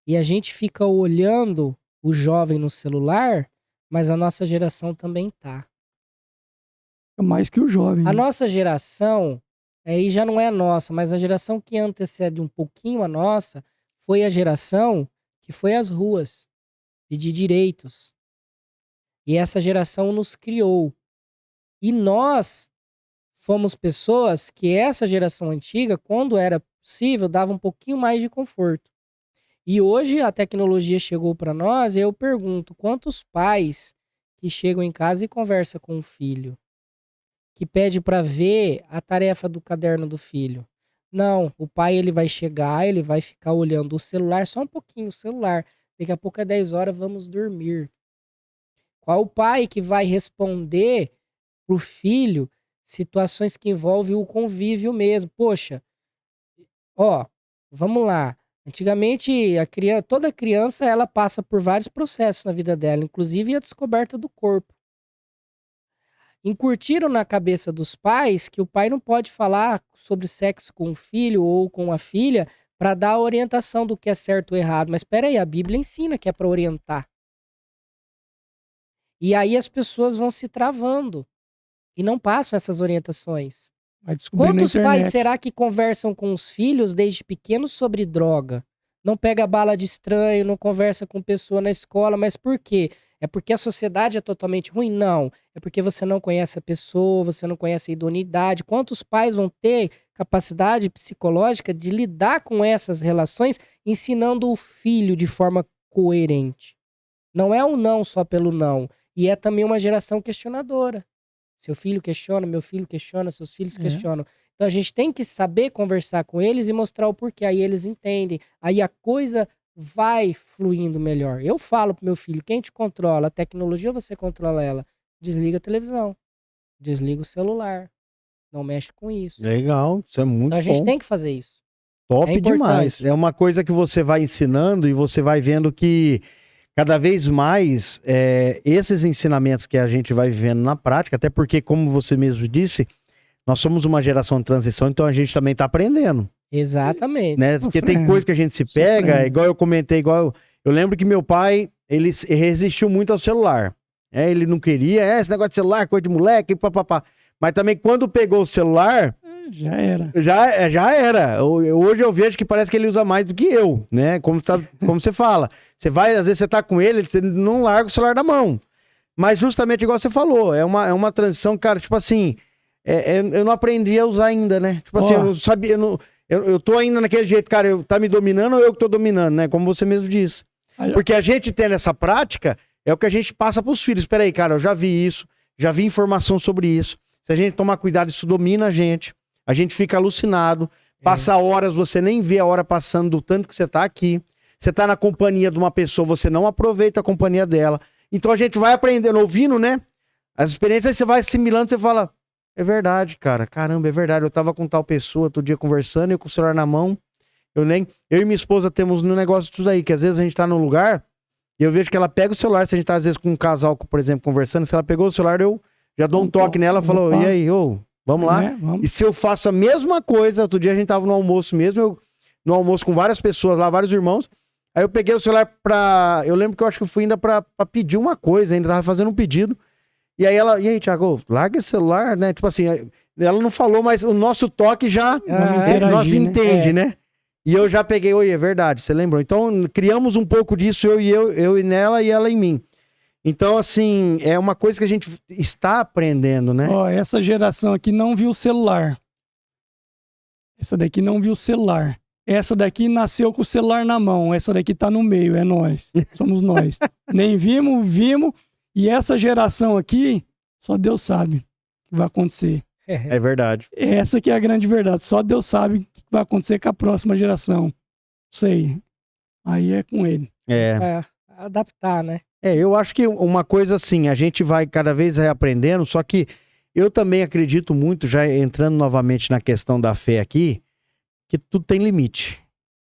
e a gente fica olhando o jovem no celular, mas a nossa geração também tá. Mais que o jovem. A né? nossa geração, aí já não é a nossa, mas a geração que antecede um pouquinho a nossa, foi a geração que foi às ruas, pedir direitos. E essa geração nos criou. E nós fomos pessoas que essa geração antiga, quando era possível, dava um pouquinho mais de conforto. E hoje a tecnologia chegou para nós e eu pergunto, quantos pais que chegam em casa e conversam com o filho? Que pede para ver a tarefa do caderno do filho. Não, o pai ele vai chegar, ele vai ficar olhando o celular, só um pouquinho o celular. Daqui a pouco é 10 horas, vamos dormir. Qual o pai que vai responder pro filho situações que envolvem o convívio mesmo? Poxa, vamos lá. Antigamente, toda criança ela passa por vários processos na vida dela, inclusive a descoberta do corpo. Incutiram na cabeça dos pais que o pai não pode falar sobre sexo com o filho ou com a filha para dar a orientação do que é certo ou errado. Mas espera aí, a Bíblia ensina que é para orientar. E aí as pessoas vão se travando e não passam essas orientações. Vai descobrir na Quantos internet. pais será que conversam com os filhos desde pequenos sobre droga? não pega bala de estranho, não conversa com pessoa na escola. Mas por quê? É porque a sociedade é totalmente ruim? Não. É porque você não conhece a pessoa, você não conhece a idoneidade. Quantos pais vão ter capacidade psicológica de lidar com essas relações, ensinando o filho de forma coerente? Não é um não só pelo não. E é também uma geração questionadora. Seu filho questiona, meu filho questiona, seus filhos questionam. Então a gente tem que saber conversar com eles e mostrar o porquê. Aí eles entendem. Aí a coisa vai fluindo melhor. Eu falo pro meu filho, quem te controla? A tecnologia ou você controla ela? Desliga a televisão. Desliga o celular. Não mexe com isso. Legal, isso é muito Então a gente bom. tem que fazer isso. Top É importante. demais. É uma coisa que você vai ensinando e você vai vendo que cada vez mais esses ensinamentos que a gente vai vivendo na prática, até porque, como você mesmo disse, nós somos uma geração de transição, então a gente também está aprendendo. Exatamente. Né? Porque tem coisa que a gente se pega, igual eu comentei, eu lembro que meu pai, ele resistiu muito ao celular. Ele não queria, esse negócio de celular, coisa de moleque, papapá. Mas também quando pegou o celular... Já era. Já era. Hoje eu vejo que parece que ele usa mais do que eu, né? Como você fala. Você vai, às vezes você tá com ele, você não larga o celular da mão. Mas justamente igual você falou, é uma transição, cara, tipo assim, eu não aprendi a usar ainda, né? Tipo assim, eu não sabia, eu tô ainda naquele jeito, cara, tá me dominando ou eu que tô dominando, né? Como você mesmo disse. Porque a gente tendo essa prática, é o que a gente passa pros filhos. Peraí, cara, eu já vi isso, já vi informação sobre isso. Se a gente tomar cuidado, isso domina a gente. A gente fica alucinado, passa horas, você nem vê a hora passando do tanto que você tá aqui. Você tá na companhia de uma pessoa, você não aproveita a companhia dela. Então a gente vai aprendendo, ouvindo, né? As experiências você vai assimilando, você fala, é verdade, cara, caramba, é verdade. Eu tava com tal pessoa outro dia conversando, eu com o celular na mão, eu e minha esposa temos um negócio disso aí, que às vezes a gente tá num lugar e eu vejo que ela pega o celular, se a gente tá às vezes com um casal, por exemplo, conversando, se ela pegou o celular, eu já dou um toque nela, falou, e aí, vamos lá. Vamos. E se eu faço a mesma coisa, outro dia a gente tava no almoço mesmo, no almoço com várias pessoas lá, vários irmãos, aí eu peguei o celular eu lembro que eu acho que eu fui ainda pra pedir uma coisa, ainda tava fazendo um pedido, e aí ela, e aí, Thiago, larga esse celular, né? Tipo assim, ela não falou, mas o nosso toque já, nós entende, né? E eu já peguei, oi, é verdade, você lembrou? Então, criamos um pouco disso, eu e nela e ela em mim. Então, assim, é uma coisa que a gente está aprendendo, né? Essa geração aqui não viu celular. Essa daqui não viu celular. Essa daqui nasceu com o celular na mão. Essa daqui tá no meio, é nós. Somos nós. Nem vimos. E essa geração aqui, só Deus sabe o que vai acontecer. É verdade. Essa que é a grande verdade. Só Deus sabe o que vai acontecer com a próxima geração. Sei. Aí é com ele. Adaptar, né? Eu acho que uma coisa assim, a gente vai cada vez reaprendendo, só que eu também acredito muito, já entrando novamente na questão da fé aqui, que tudo tem limite.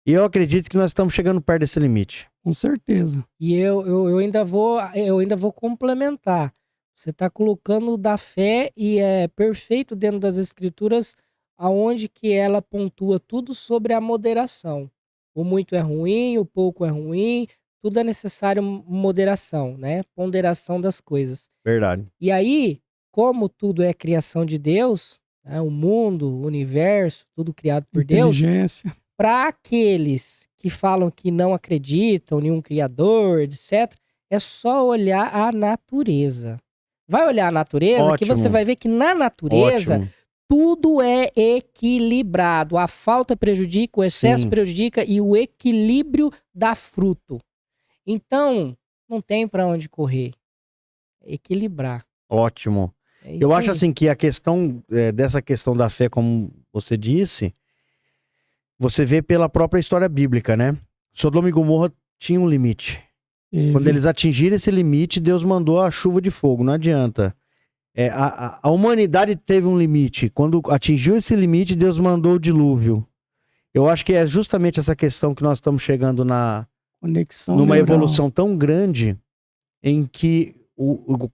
E eu acredito que nós estamos chegando perto desse limite. Com certeza. E eu ainda vou complementar. Você está colocando da fé e é perfeito dentro das escrituras aonde que ela pontua tudo sobre a moderação. O muito é ruim, o pouco é ruim, tudo é necessário moderação, né? Ponderação das coisas. Verdade. E aí, como tudo é criação de Deus, né? O mundo, o universo, tudo criado por Deus, para aqueles que falam que não acreditam em nenhum criador, etc., é só olhar a natureza. Vai olhar a natureza, que você vai ver que na natureza tudo é equilibrado. A falta prejudica, o excesso prejudica e o equilíbrio dá fruto. Então, não tem para onde correr. Equilibrar. Ótimo. Eu acho assim que a questão dessa questão da fé, como você disse, você vê pela própria história bíblica, né? Sodoma e Gomorra tinham um limite. Quando eles atingiram esse limite, Deus mandou a chuva de fogo, não adianta. A humanidade teve um limite. Quando atingiu esse limite, Deus mandou o dilúvio. Eu acho que é justamente essa questão que nós estamos chegando numa evolução tão grande em que,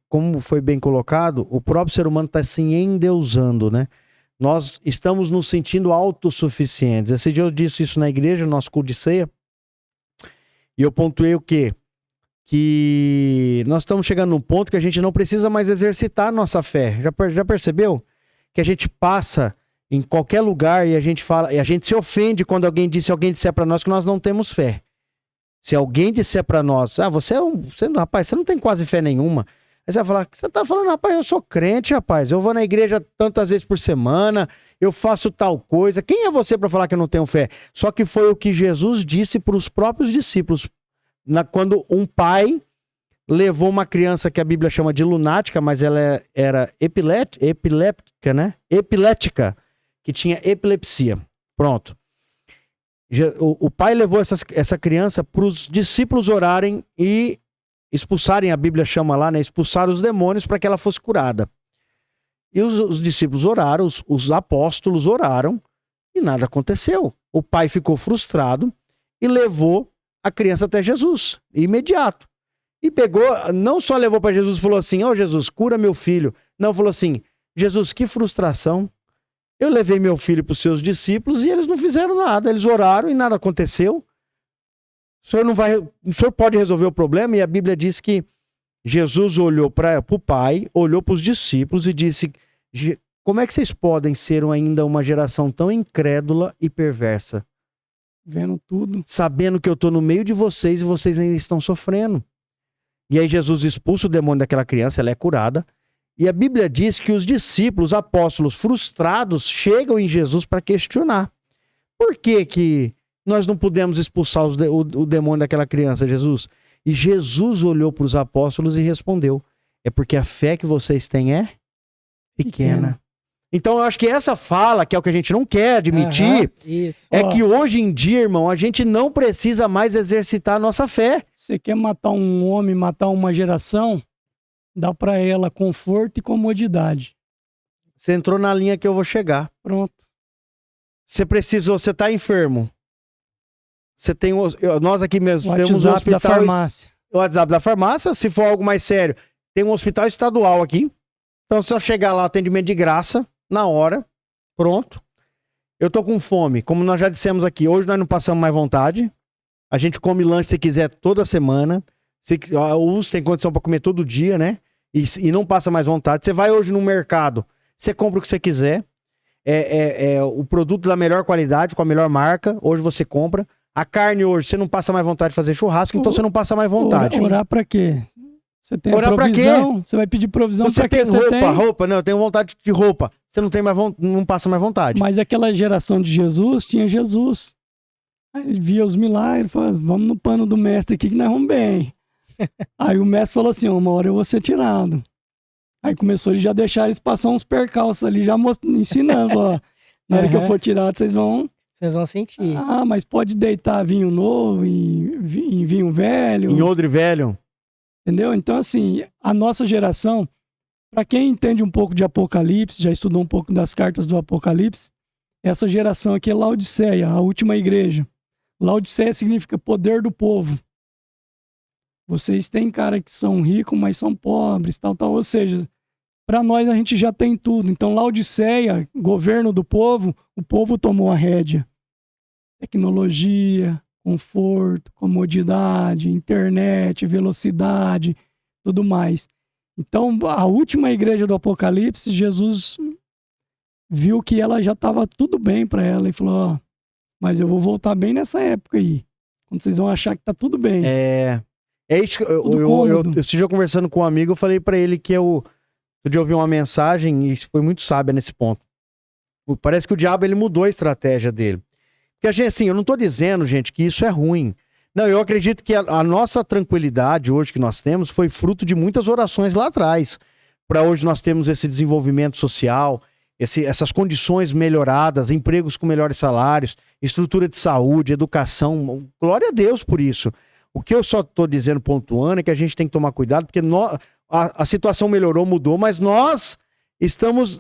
como foi bem colocado, o próprio ser humano está se endeusando, né? Nós estamos nos sentindo autossuficientes. Esse dia eu disse isso na igreja, no nosso culto de ceia, e eu pontuei o quê? Que nós estamos chegando num ponto que a gente não precisa mais exercitar a nossa fé. Já percebeu? Que a gente passa em qualquer lugar, e a gente fala, e a gente se ofende quando alguém disser para nós que nós não temos fé. Se alguém disser para nós, rapaz, você não tem quase fé nenhuma. Aí você vai falar, você tá falando, rapaz, eu sou crente, rapaz, eu vou na igreja tantas vezes por semana, eu faço tal coisa. Quem é você para falar que eu não tenho fé? Só que foi o que Jesus disse para os próprios discípulos, quando um pai levou uma criança que a Bíblia chama de lunática, mas ela era epiléptica, né? Epilética, que tinha epilepsia. Pronto. O pai levou essa criança para os discípulos orarem e expulsarem, a Bíblia chama lá, né? Expulsar os demônios para que ela fosse curada. E os discípulos oraram, os apóstolos oraram e nada aconteceu. O pai ficou frustrado e levou a criança até Jesus, imediato. E pegou, não só levou para Jesus e falou assim, Jesus, cura meu filho. Não, falou assim, Jesus, que frustração. Eu levei meu filho para os seus discípulos e eles não fizeram nada. Eles oraram e nada aconteceu. O senhor pode resolver o problema? E a Bíblia diz que Jesus olhou para o pai, olhou para os discípulos e disse, como é que vocês podem ser ainda uma geração tão incrédula e perversa? Vendo tudo. Sabendo que eu estou no meio de vocês e vocês ainda estão sofrendo. E aí Jesus expulsa o demônio daquela criança, ela é curada. E a Bíblia diz que os discípulos, apóstolos frustrados, chegam em Jesus para questionar. Por que nós não pudemos expulsar o demônio daquela criança, Jesus? E Jesus olhou para os apóstolos e respondeu, é porque a fé que vocês têm é pequena. Então eu acho que essa fala, que é o que a gente não quer admitir, que hoje em dia, irmão, a gente não precisa mais exercitar a nossa fé. Você quer matar um homem, matar uma geração, dá para ela conforto e comodidade. Você entrou na linha que eu vou chegar. Pronto. Você tá enfermo. Você tem, nós aqui mesmo temos um hospital da farmácia. O WhatsApp da farmácia, se for algo mais sério, tem um hospital estadual aqui. Então, se eu chegar lá, atendimento de graça, na hora, pronto. Eu tô com fome, como nós já dissemos aqui, hoje nós não passamos mais vontade. A gente come lanche se quiser toda semana. Uns tem condição para comer todo dia, né? E não passa mais vontade. Você vai hoje no mercado, você compra o que você quiser. O produto da melhor qualidade, com a melhor marca, hoje você compra. A carne hoje, você não passa mais vontade de fazer churrasco, então você não passa mais vontade. Orar pra quê? Você tem orar provisão, pra quê? Você vai pedir provisão pra quê? Você tem roupa? Não, eu tenho vontade de roupa. Você não tem mais não passa mais vontade. Mas aquela geração de Jesus, tinha Jesus. Aí ele via os milagres, falava, vamos no pano do mestre aqui que nós vamos bem. Aí o mestre falou assim, uma hora eu vou ser tirado. Aí começou ele já deixar eles passar uns percalços ali, já ensinando, ó. Na hora que eu for tirado, vocês vão sentir. Ah, mas pode deitar vinho novo em vinho velho. Em odre velho. Entendeu? Então, assim, a nossa geração, para quem entende um pouco de Apocalipse, já estudou um pouco das cartas do Apocalipse, essa geração aqui é Laodiceia, a última igreja. Laodiceia significa poder do povo. Vocês têm cara que são ricos, mas são pobres, tal. Ou seja, para nós a gente já tem tudo. Então, Laodiceia, governo do povo, o povo tomou a rédea. Tecnologia, conforto, comodidade, internet, velocidade, tudo mais. Então, a última igreja do Apocalipse, Jesus viu que ela já estava tudo bem para ela e falou, mas eu vou voltar bem nessa época aí, quando vocês vão achar que tá tudo bem. É isso. Esse dia conversando com um amigo, eu falei para ele que eu ouvi uma mensagem e foi muito sábia nesse ponto. Parece que o diabo ele mudou a estratégia dele. Porque, assim, eu não tô dizendo, gente, que isso é ruim. Não, eu acredito que a nossa tranquilidade hoje que nós temos foi fruto de muitas orações lá atrás. Para hoje nós temos esse desenvolvimento social, essas condições melhoradas, empregos com melhores salários, estrutura de saúde, educação. Glória a Deus por isso. O que eu só tô dizendo, pontuando, é que a gente tem que tomar cuidado, porque a situação melhorou, mudou, mas nós estamos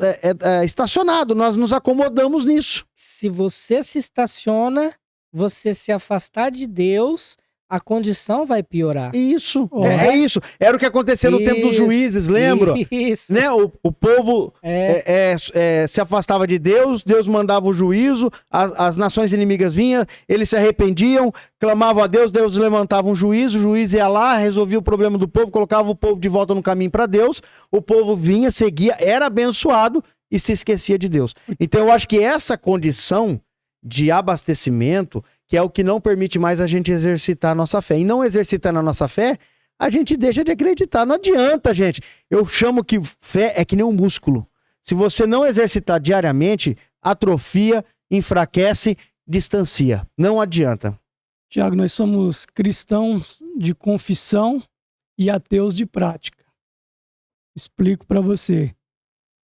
estacionados, nós nos acomodamos nisso. Se você se estaciona, você se afastar de Deus, a condição vai piorar. Isso, isso. Era o que acontecia no tempo dos juízes, lembra? Isso. Né? O povo se afastava de Deus, Deus mandava o juízo, as nações inimigas vinham, eles se arrependiam, clamavam a Deus, Deus levantava um juízo, o juiz ia lá, resolvia o problema do povo, colocava o povo de volta no caminho para Deus, o povo vinha, seguia, era abençoado e se esquecia de Deus. Então eu acho que essa condição de abastecimento, que é o que não permite mais a gente exercitar a nossa fé. E não exercitando a nossa fé, a gente deixa de acreditar. Não adianta, gente. Eu chamo que fé é que nem um músculo. Se você não exercitar diariamente, atrofia, enfraquece, distancia. Não adianta. Tiago, nós somos cristãos de confissão e ateus de prática. Explico para você.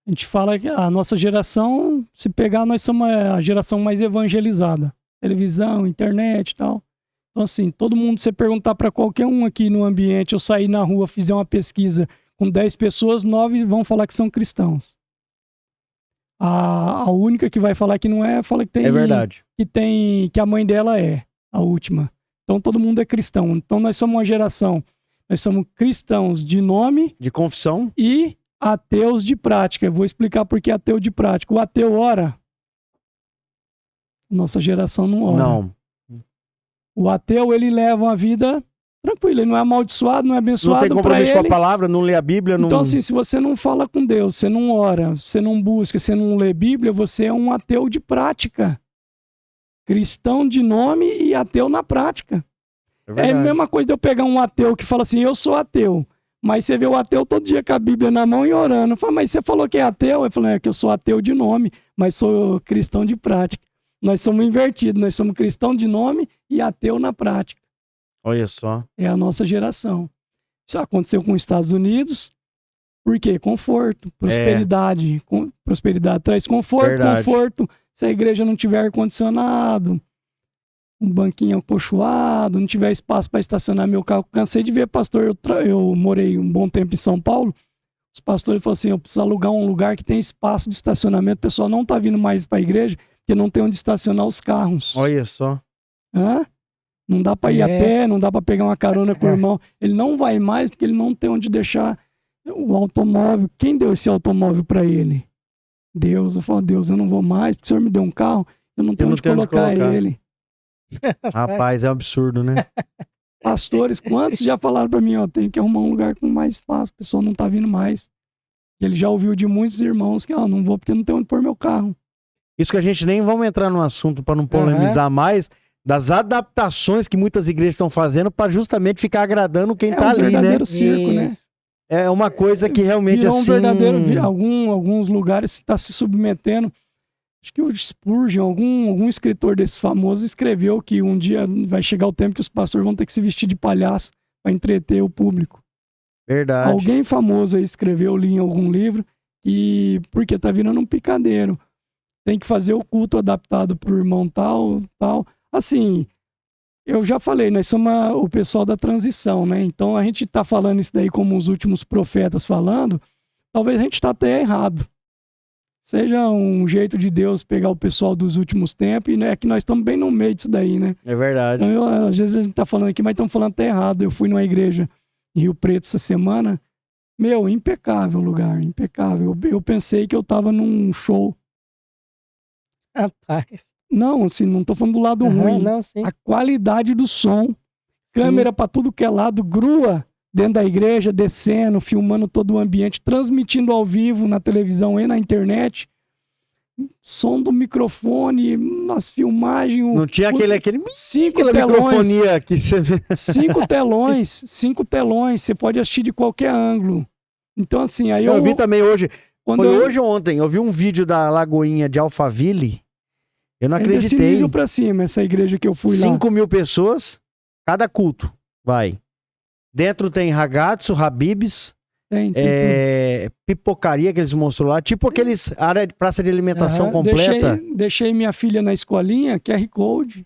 A gente fala que a nossa geração, se pegar, nós somos a geração mais evangelizada. Televisão, internet e tal. Então, assim, todo mundo, você perguntar para qualquer um aqui no ambiente, eu sair na rua, fizer uma pesquisa com 10 pessoas, 9 vão falar que são cristãos. A única que vai falar que não é, fala que tem... É verdade. Que a mãe dela é a última. Então, todo mundo é cristão. Então, nós somos uma geração... Nós somos cristãos de nome... De confissão. E ateus de prática. Eu vou explicar por que ateu de prática. O ateu ora. Nossa geração não ora. Não. O ateu, ele leva uma vida tranquila. Ele não é amaldiçoado, não é abençoado. Não tem compromisso com a palavra, não lê a Bíblia. Não... Então, assim, se você não fala com Deus, você não ora, você não busca, você não lê Bíblia, você é um ateu de prática. Cristão de nome e ateu na prática. É a mesma coisa de eu pegar um ateu que fala assim, eu sou ateu. Mas você vê o ateu todo dia com a Bíblia na mão e orando. Fala, mas você falou que é ateu? Eu falei, é que eu sou ateu de nome, mas sou cristão de prática. Nós somos invertidos, nós somos cristão de nome e ateu na prática. Olha só. É a nossa geração. Isso aconteceu com os Estados Unidos. Por quê? Conforto, prosperidade. Prosperidade traz conforto, Verdade. conforto. Se a igreja não tiver ar-condicionado, um banquinho acolchoado, não tiver espaço para estacionar meu carro. Cansei de ver pastor, eu morei um bom tempo em São Paulo, os pastores falaram assim, eu preciso alugar um lugar que tem espaço de estacionamento, o pessoal não tá vindo mais para a igreja, porque não tem onde estacionar os carros. Olha só. Hã? Não dá para ir a pé, não dá para pegar uma carona com o irmão. Ele não vai mais porque ele não tem onde deixar o automóvel. Quem deu esse automóvel para ele? Deus. Eu falo, Deus, eu não vou mais, porque o Senhor me deu um carro, eu não tenho onde colocar ele. Rapaz, é um absurdo, né? Pastores, quantos já falaram para mim, ó, tem que arrumar um lugar com mais espaço, o pessoal não tá vindo mais. Ele já ouviu de muitos irmãos que, ó, não vou porque não tem onde pôr meu carro. Isso que a gente nem vamos entrar no assunto para não polemizar mais, das adaptações que muitas igrejas estão fazendo para justamente ficar agradando quem tá ali, né? É um verdadeiro circo, né? É uma coisa que realmente virou assim... um verdadeiro, alguns lugares está se submetendo. Acho que o Spurgeon, algum escritor desse famoso, escreveu que um dia vai chegar o tempo que os pastores vão ter que se vestir de palhaço para entreter o público. Verdade. Alguém famoso aí escreveu, li em algum livro, que porque tá virando um picadeiro. Tem que fazer o culto adaptado pro irmão tal. Assim, eu já falei, nós somos o pessoal da transição, né? Então a gente tá falando isso daí como os últimos profetas falando, talvez a gente tá até errado. Seja um jeito de Deus pegar o pessoal dos últimos tempos, e é que nós estamos bem no meio disso daí, né? É verdade. Então, às vezes a gente tá falando aqui, mas estamos falando até errado. Eu fui numa igreja em Rio Preto essa semana, impecável o lugar, impecável. Eu pensei que eu tava num show. Rapaz. Não, assim, não tô falando do lado ruim. Não, sim. A qualidade do som, câmera para tudo que é lado, grua dentro da igreja, descendo, filmando todo o ambiente, transmitindo ao vivo na televisão e na internet. Som do microfone, as filmagens. Não tinha aquele 5 telões. Microfonia que você vê. 5 telões, você pode assistir de qualquer ângulo. Então, assim, aí eu vi também hoje. Hoje ou ontem, eu vi um vídeo da Lagoinha de Alphaville. Eu não acreditei. Desse nível pra cima, essa igreja que eu fui 5 mil pessoas, cada culto, vai. Dentro tem ragazzo, habibs, tem pipocaria que eles mostrou lá, tipo aqueles área de praça de alimentação completa. Deixei minha filha na escolinha, QR Code,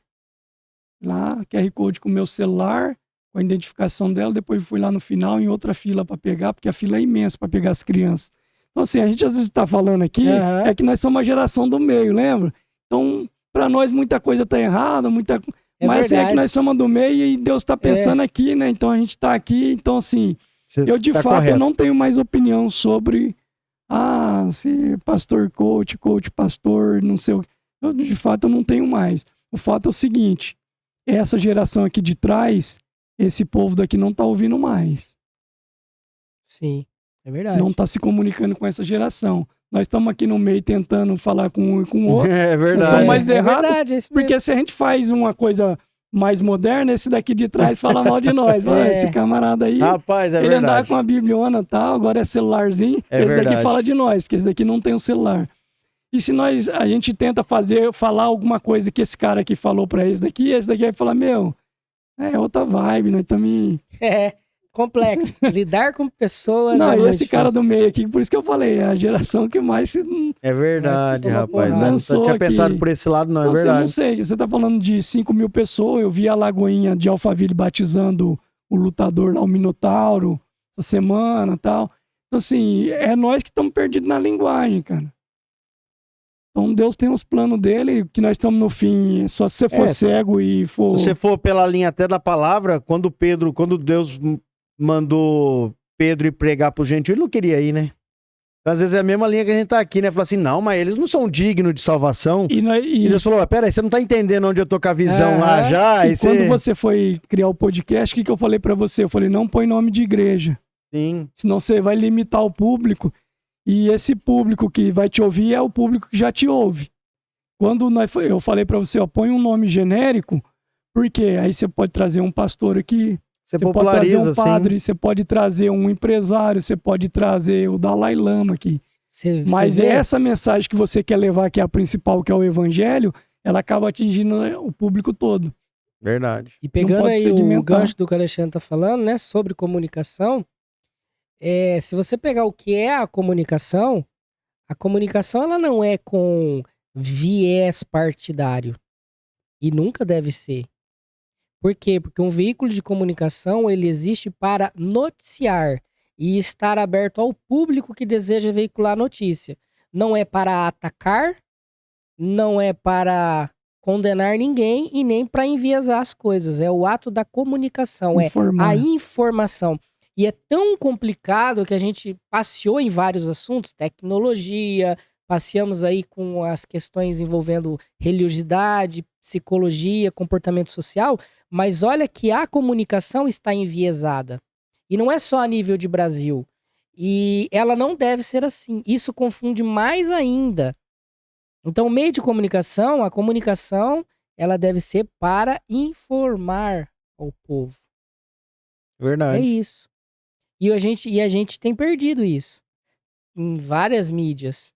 lá, QR Code com o meu celular, com a identificação dela, depois fui lá no final em outra fila para pegar, porque a fila é imensa para pegar as crianças. Então assim, a gente às vezes tá falando aqui, é que nós somos uma geração do meio, lembra? Então, para nós muita coisa tá errada, mas assim, é que nós somos do meio e Deus tá pensando aqui, né? Então a gente tá aqui, então assim, eu de fato eu não tenho mais opinião sobre se pastor coach pastor, não sei o que. De fato eu não tenho mais. O fato é o seguinte, essa geração aqui de trás, esse povo daqui não tá ouvindo mais. Sim, é verdade. Não tá se comunicando com essa geração. nós estamos aqui no meio tentando falar com um e com o outro. É verdade. Nós somos mais errados, verdade, é isso mesmo. porque se a gente faz uma coisa mais moderna, esse daqui de trás fala mal de nós. Fala, esse camarada aí, Rapaz, é ele verdade. andava com a bibliona e tal, agora é celularzinho, É esse verdade. daqui fala de nós, porque esse daqui não tem um celular. E se a gente tenta falar alguma coisa que esse cara aqui falou pra esse daqui vai falar, meu, é outra vibe, nós também... É complexo. Lidar com pessoas. Não, é e muito esse cara difícil. do meio aqui, por isso que eu falei, é a geração que mais se... É verdade, Mas rapaz. não Não lançou tinha aqui. pensado por esse lado, não. É Não, verdade. não sei, você tá falando de 5 mil pessoas, eu vi a Lagoinha de Alphaville batizando o lutador lá, o Minotauro, essa semana e tal. Então, assim, é nós que estamos perdidos na linguagem, cara. Então, Deus tem os planos dele, que nós estamos no fim. Só se você for cego e for... Se você for pela linha até da palavra, quando Deus mandou Pedro ir pregar pro gentil, ele não queria ir, né? Então, às vezes é a mesma linha que a gente tá aqui, né? Fala assim, não, mas eles não são dignos de salvação. E Deus falou, pera aí, você não tá entendendo onde eu tô com a visão lá já? E quando você foi criar o podcast, o que eu falei pra você? Eu falei, não põe nome de igreja. Sim. Senão você vai limitar o público. E esse público que vai te ouvir é o público que já te ouve. Quando eu falei pra você, ó, põe um nome genérico, porque aí você pode trazer um pastor aqui, você pode trazer um padre, você pode trazer um empresário, você pode trazer o Dalai Lama aqui. Mas essa mensagem que você quer levar, que é a principal, que é o evangelho, ela acaba atingindo o público todo. Verdade. E pegando aí o gancho do que o Alexandre tá falando, né, sobre comunicação, se você pegar o que é a comunicação ela não é com viés partidário. E nunca deve ser. Por quê? Porque um veículo de comunicação, ele existe para noticiar e estar aberto ao público que deseja veicular a notícia. Não é para atacar, não é para condenar ninguém e nem para enviesar as coisas. É o ato da comunicação, é a informação. E é tão complicado que a gente passeou em vários assuntos, tecnologia, passeamos aí com as questões envolvendo religiosidade, psicologia, comportamento social, mas olha que a comunicação está enviesada. E não é só a nível de Brasil. E ela não deve ser assim. Isso confunde mais ainda. Então, o meio de comunicação, a comunicação, ela deve ser para informar o povo. Verdade. É isso. E a gente tem perdido isso em várias mídias.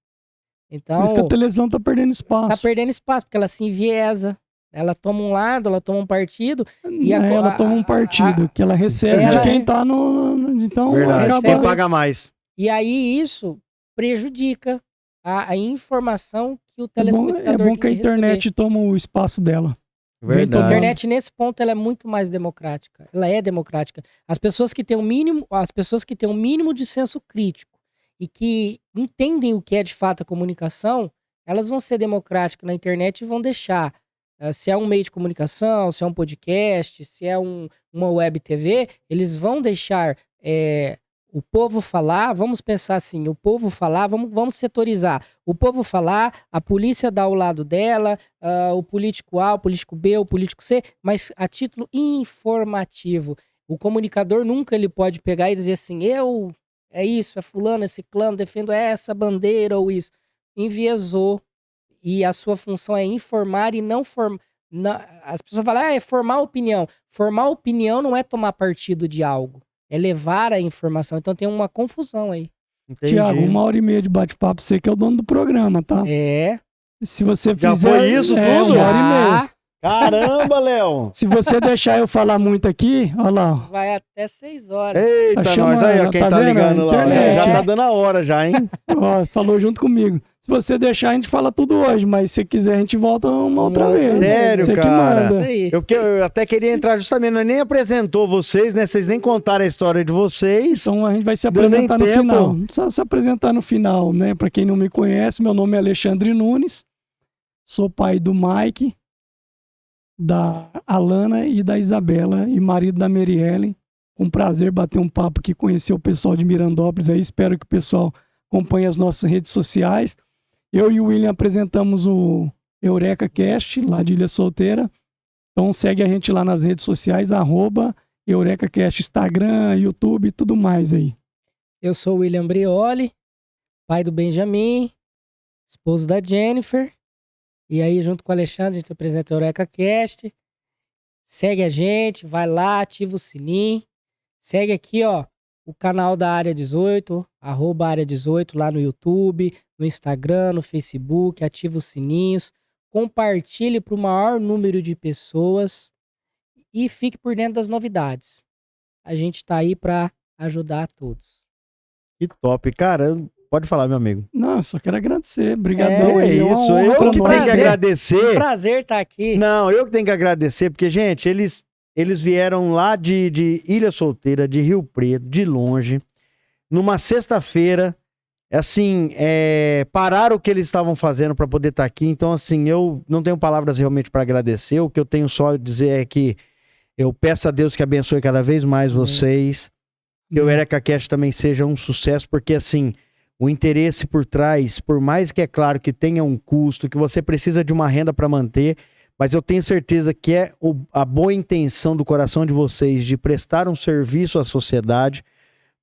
Então, por isso que a televisão tá perdendo espaço. Tá perdendo espaço, porque ela se enviesa. Ela toma um lado, ela toma um partido. E ela toma um partido, que ela recebe de quem tá no... Então, verdade. Quem paga mais. E aí isso prejudica a informação que o telespectador tem É bom que a internet toma o espaço dela. Verdade. A internet, nesse ponto, ela é muito mais democrática. Ela é democrática. As pessoas que têm um mínimo de senso crítico e que entendem o que é de fato a comunicação, elas vão ser democráticas na internet e vão deixar, se é um meio de comunicação, se é um podcast, se é uma web TV, eles vão deixar o povo falar, vamos pensar assim, o povo falar, vamos setorizar. O povo falar, a polícia dá o lado dela, o político A, o político B, o político C, mas a título informativo. O comunicador nunca ele pode pegar e dizer assim, é isso, é fulano, é ciclano, defendo essa bandeira ou isso. Enviesou. E a sua função é informar e não formar. As pessoas falam, é formar opinião. Formar opinião não é tomar partido de algo. É levar a informação. Então tem uma confusão aí. Entendi. Tiago, 1h30 de bate-papo, você que é o dono do programa, tá? Se você já fizer... foi isso tudo? 1h30. Caramba, Léo! Se você deixar eu falar muito aqui, olha lá. Vai até 6 horas. Eita, Tá nós aí, ó, quem tá ligando lá. Já tá dando a hora já, hein? Ó, falou junto comigo. Se você deixar, a gente fala tudo hoje, mas se quiser, a gente volta uma outra vez. Sério, você cara? Que manda. Eu até queria entrar justamente, nós nem apresentou vocês, né? Vocês nem contaram a história de vocês. Então a gente vai se apresentar no final. Não precisa se apresentar no final, né? Pra quem não me conhece, meu nome é Alexandre Nunes. Sou pai do Mike, da Alana e da Isabela, e marido da Meriellen. Um prazer bater um papo aqui, conhecer o pessoal de Mirandópolis aí. Espero que o pessoal acompanhe as nossas redes sociais. Eu e o William apresentamos o Eureka Cast, lá de Ilha Solteira. Então segue a gente lá nas redes sociais, @EurekaCast, Instagram, YouTube e tudo mais aí. Eu sou o William Brioli. pai do Benjamin, esposo da Jennifer. E aí, junto com o Alexandre, a gente apresenta o Eureka Cast. Segue a gente, vai lá, ativa o sininho. Segue aqui, ó, o canal da Área 18, @Área 18 lá no YouTube, no Instagram, no Facebook. Ativa os sininhos. Compartilhe para o maior número de pessoas. E fique por dentro das novidades. A gente tá aí para ajudar a todos. Que top. Cara, pode falar, meu amigo. Não, só quero agradecer. Obrigadão aí. Isso, eu que tenho que agradecer. Prazer estar aqui. Não, eu que tenho que agradecer, porque, gente, eles vieram lá de Ilha Solteira, de Rio Preto, de longe, numa sexta-feira, assim, pararam o que eles estavam fazendo para poder estar aqui. Então, assim, eu não tenho palavras realmente para agradecer. O que eu tenho só a dizer é que eu peço a Deus que abençoe cada vez mais vocês. Que o Eureka Cast também seja um sucesso, porque, assim, o interesse por trás, por mais que é claro que tenha um custo, que você precisa de uma renda para manter, mas eu tenho certeza que é a boa intenção do coração de vocês de prestar um serviço à sociedade,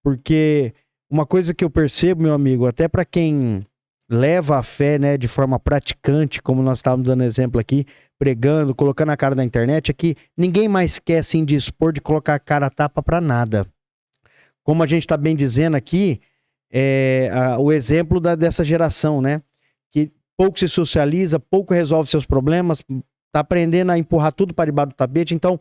porque uma coisa que eu percebo, meu amigo, até para quem leva a fé, né, de forma praticante, como nós estávamos dando exemplo aqui, pregando, colocando a cara na internet, é que ninguém mais quer se indispor de colocar a cara a tapa para nada. Como a gente está bem dizendo aqui, o exemplo dessa geração, né? Que pouco se socializa, pouco resolve seus problemas, tá aprendendo a empurrar tudo para debaixo do tapete. Então,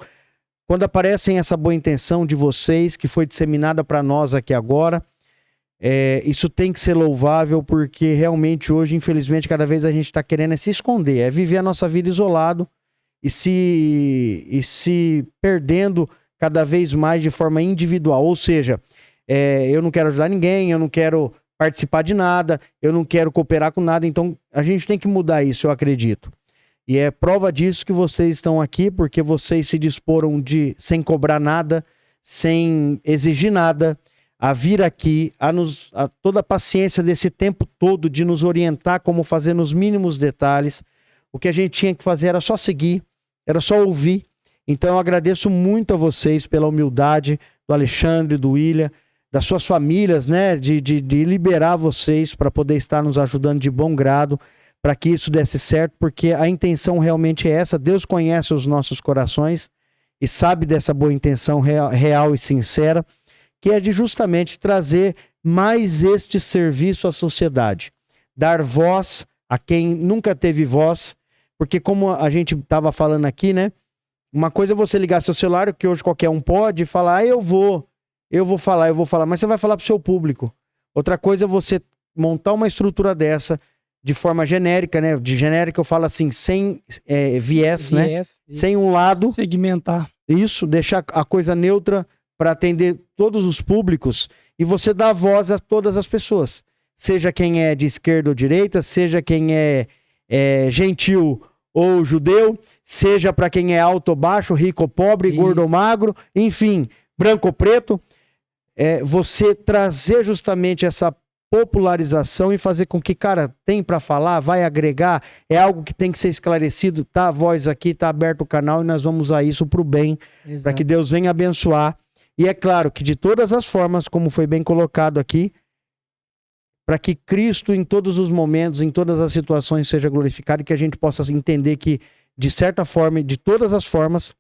quando aparecem essa boa intenção de vocês, que foi disseminada para nós aqui agora, isso tem que ser louvável, porque realmente hoje, infelizmente, cada vez a gente está querendo se esconder, viver a nossa vida isolado e se perdendo cada vez mais de forma individual. Ou seja, eu não quero ajudar ninguém, eu não quero participar de nada, eu não quero cooperar com nada. Então, a gente tem que mudar isso, eu acredito. E é prova disso que vocês estão aqui, porque vocês se disporam sem cobrar nada, sem exigir nada, a vir aqui, a toda a paciência desse tempo todo de nos orientar como fazer nos mínimos detalhes. O que a gente tinha que fazer era só seguir, era só ouvir. Então eu agradeço muito a vocês pela humildade do Alexandre, do William, das suas famílias, né, de liberar vocês para poder estar nos ajudando de bom grado, para que isso desse certo, porque a intenção realmente é essa. Deus conhece os nossos corações e sabe dessa boa intenção real e sincera, que é de justamente trazer mais este serviço à sociedade, dar voz a quem nunca teve voz, porque como a gente estava falando aqui, né, uma coisa é você ligar seu celular, que hoje qualquer um pode, e falar, eu vou falar, mas você vai falar pro seu público. Outra coisa é você montar uma estrutura dessa de forma genérica, né? De genérica eu falo assim, sem viés, né? Isso. Sem um lado. Segmentar. Isso, deixar a coisa neutra para atender todos os públicos e você dá voz a todas as pessoas. Seja quem é de esquerda ou direita, seja quem é gentil ou judeu, seja para quem é alto ou baixo, rico ou pobre, gordo ou magro, enfim, branco ou preto. Você trazer justamente essa popularização e fazer com que, cara, tem para falar, vai agregar, é algo que tem que ser esclarecido, tá a voz aqui, tá aberto o canal e nós vamos usar isso pro bem, para que Deus venha abençoar. E é claro que de todas as formas, como foi bem colocado aqui, para que Cristo em todos os momentos, em todas as situações seja glorificado e que a gente possa entender que, de certa forma e de todas as formas,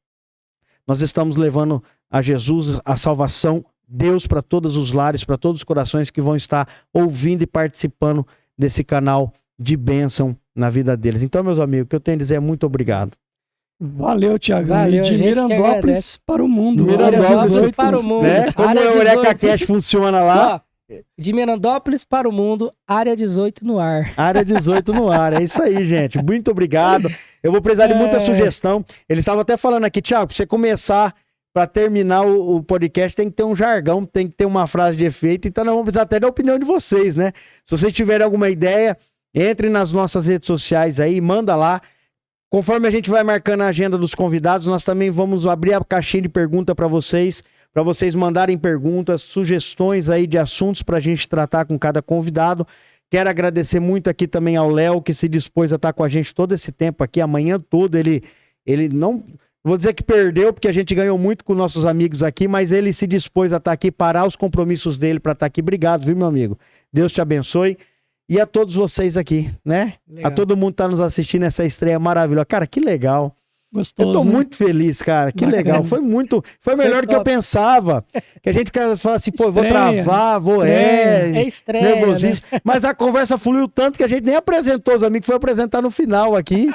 nós estamos levando a Jesus a salvação, Deus para todos os lares, para todos os corações que vão estar ouvindo e participando desse canal de bênção na vida deles. Então, meus amigos, o que eu tenho a dizer é muito obrigado. Valeu, Thiago. Valeu, de Mirandópolis para o mundo. Mirandópolis para o mundo. Né? Como o Eureka Cast funciona lá. Ó, de Mirandópolis para o mundo, Área 18 no ar. Área 18 no ar, é isso aí, gente. Muito obrigado. Eu vou precisar de muita sugestão. Eles estavam até falando aqui, Thiago, para você começar, para terminar o podcast, tem que ter um jargão, tem que ter uma frase de efeito. Então nós vamos precisar até da opinião de vocês, né? Se vocês tiverem alguma ideia, entre nas nossas redes sociais aí, manda lá. Conforme a gente vai marcando a agenda dos convidados, nós também vamos abrir a caixinha de pergunta para vocês mandarem perguntas, sugestões aí de assuntos para a gente tratar com cada convidado. Quero agradecer muito aqui também ao Léo, que se dispôs a estar com a gente todo esse tempo aqui, a manhã toda. Ele não vou dizer que perdeu, porque a gente ganhou muito com nossos amigos aqui, mas ele se dispôs a estar aqui, parar os compromissos dele para estar aqui. Obrigado, viu, meu amigo? Deus te abençoe. e a todos vocês aqui, né? Legal. A todo mundo que tá nos assistindo essa estreia maravilhosa. Cara, que legal. Gostoso, Eu tô né? muito feliz, cara. Que Bacana. legal. Foi melhor do que eu top. pensava. Que a gente fala assim, pô, eu vou Estreia, travar, vou É estreia, nervosismo. Mas a conversa fluiu tanto que a gente nem apresentou os amigos, foi apresentar no final aqui.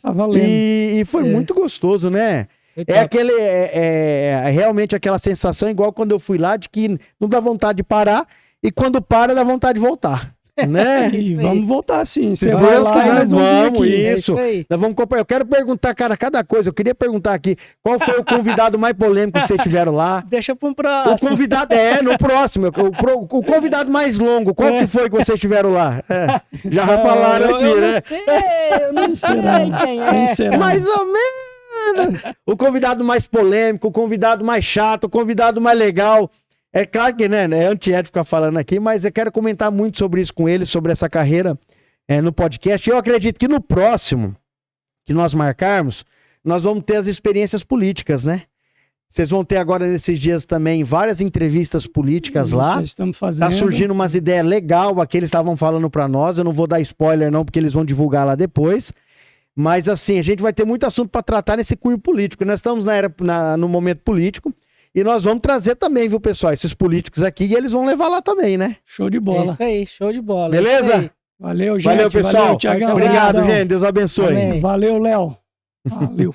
Tá valendo. E foi muito gostoso, né? Foi É top. realmente aquela sensação, igual quando eu fui lá, de que não dá vontade de parar, e quando para, dá vontade de voltar. Né? E isso aí. vamos voltar sim. Se Você vai Deus lá quiser, e nós vamos vir vamos, aqui. É isso. isso aí. Nós vamos acompanhar. Eu quero perguntar, cara, cada coisa. Eu queria perguntar aqui, qual foi o convidado mais polêmico que vocês tiveram lá? Deixa pra um O próximo. convidado, no próximo. O convidado mais longo, qual que foi que vocês tiveram lá? Já falaram aqui, né? Eu não sei quem é. Quem será? Mais ou menos. O convidado mais polêmico, o convidado mais chato, o convidado mais legal. É claro que, né, é antiético ficar falando aqui, mas eu quero comentar muito sobre isso com ele, sobre essa carreira no podcast. Eu acredito que no próximo que nós marcarmos, nós vamos ter as experiências políticas, né? Vocês vão ter agora nesses dias também várias entrevistas políticas lá. Já estamos fazendo. Tá surgindo umas ideias legais, aqui eles estavam falando pra nós. Eu não vou dar spoiler não, porque eles vão divulgar lá depois. Mas assim, a gente vai ter muito assunto pra tratar nesse cunho político. Nós estamos no momento político e nós vamos trazer também, viu, pessoal, esses políticos aqui e eles vão levar lá também, né? Show de É bola. isso aí, show de bola. Beleza? É isso aí. Valeu, gente. Valeu, pessoal. Valeu, Thiagão. Obrigado, Obrigadão. gente. Deus abençoe. Amém. Valeu, Léo. Valeu.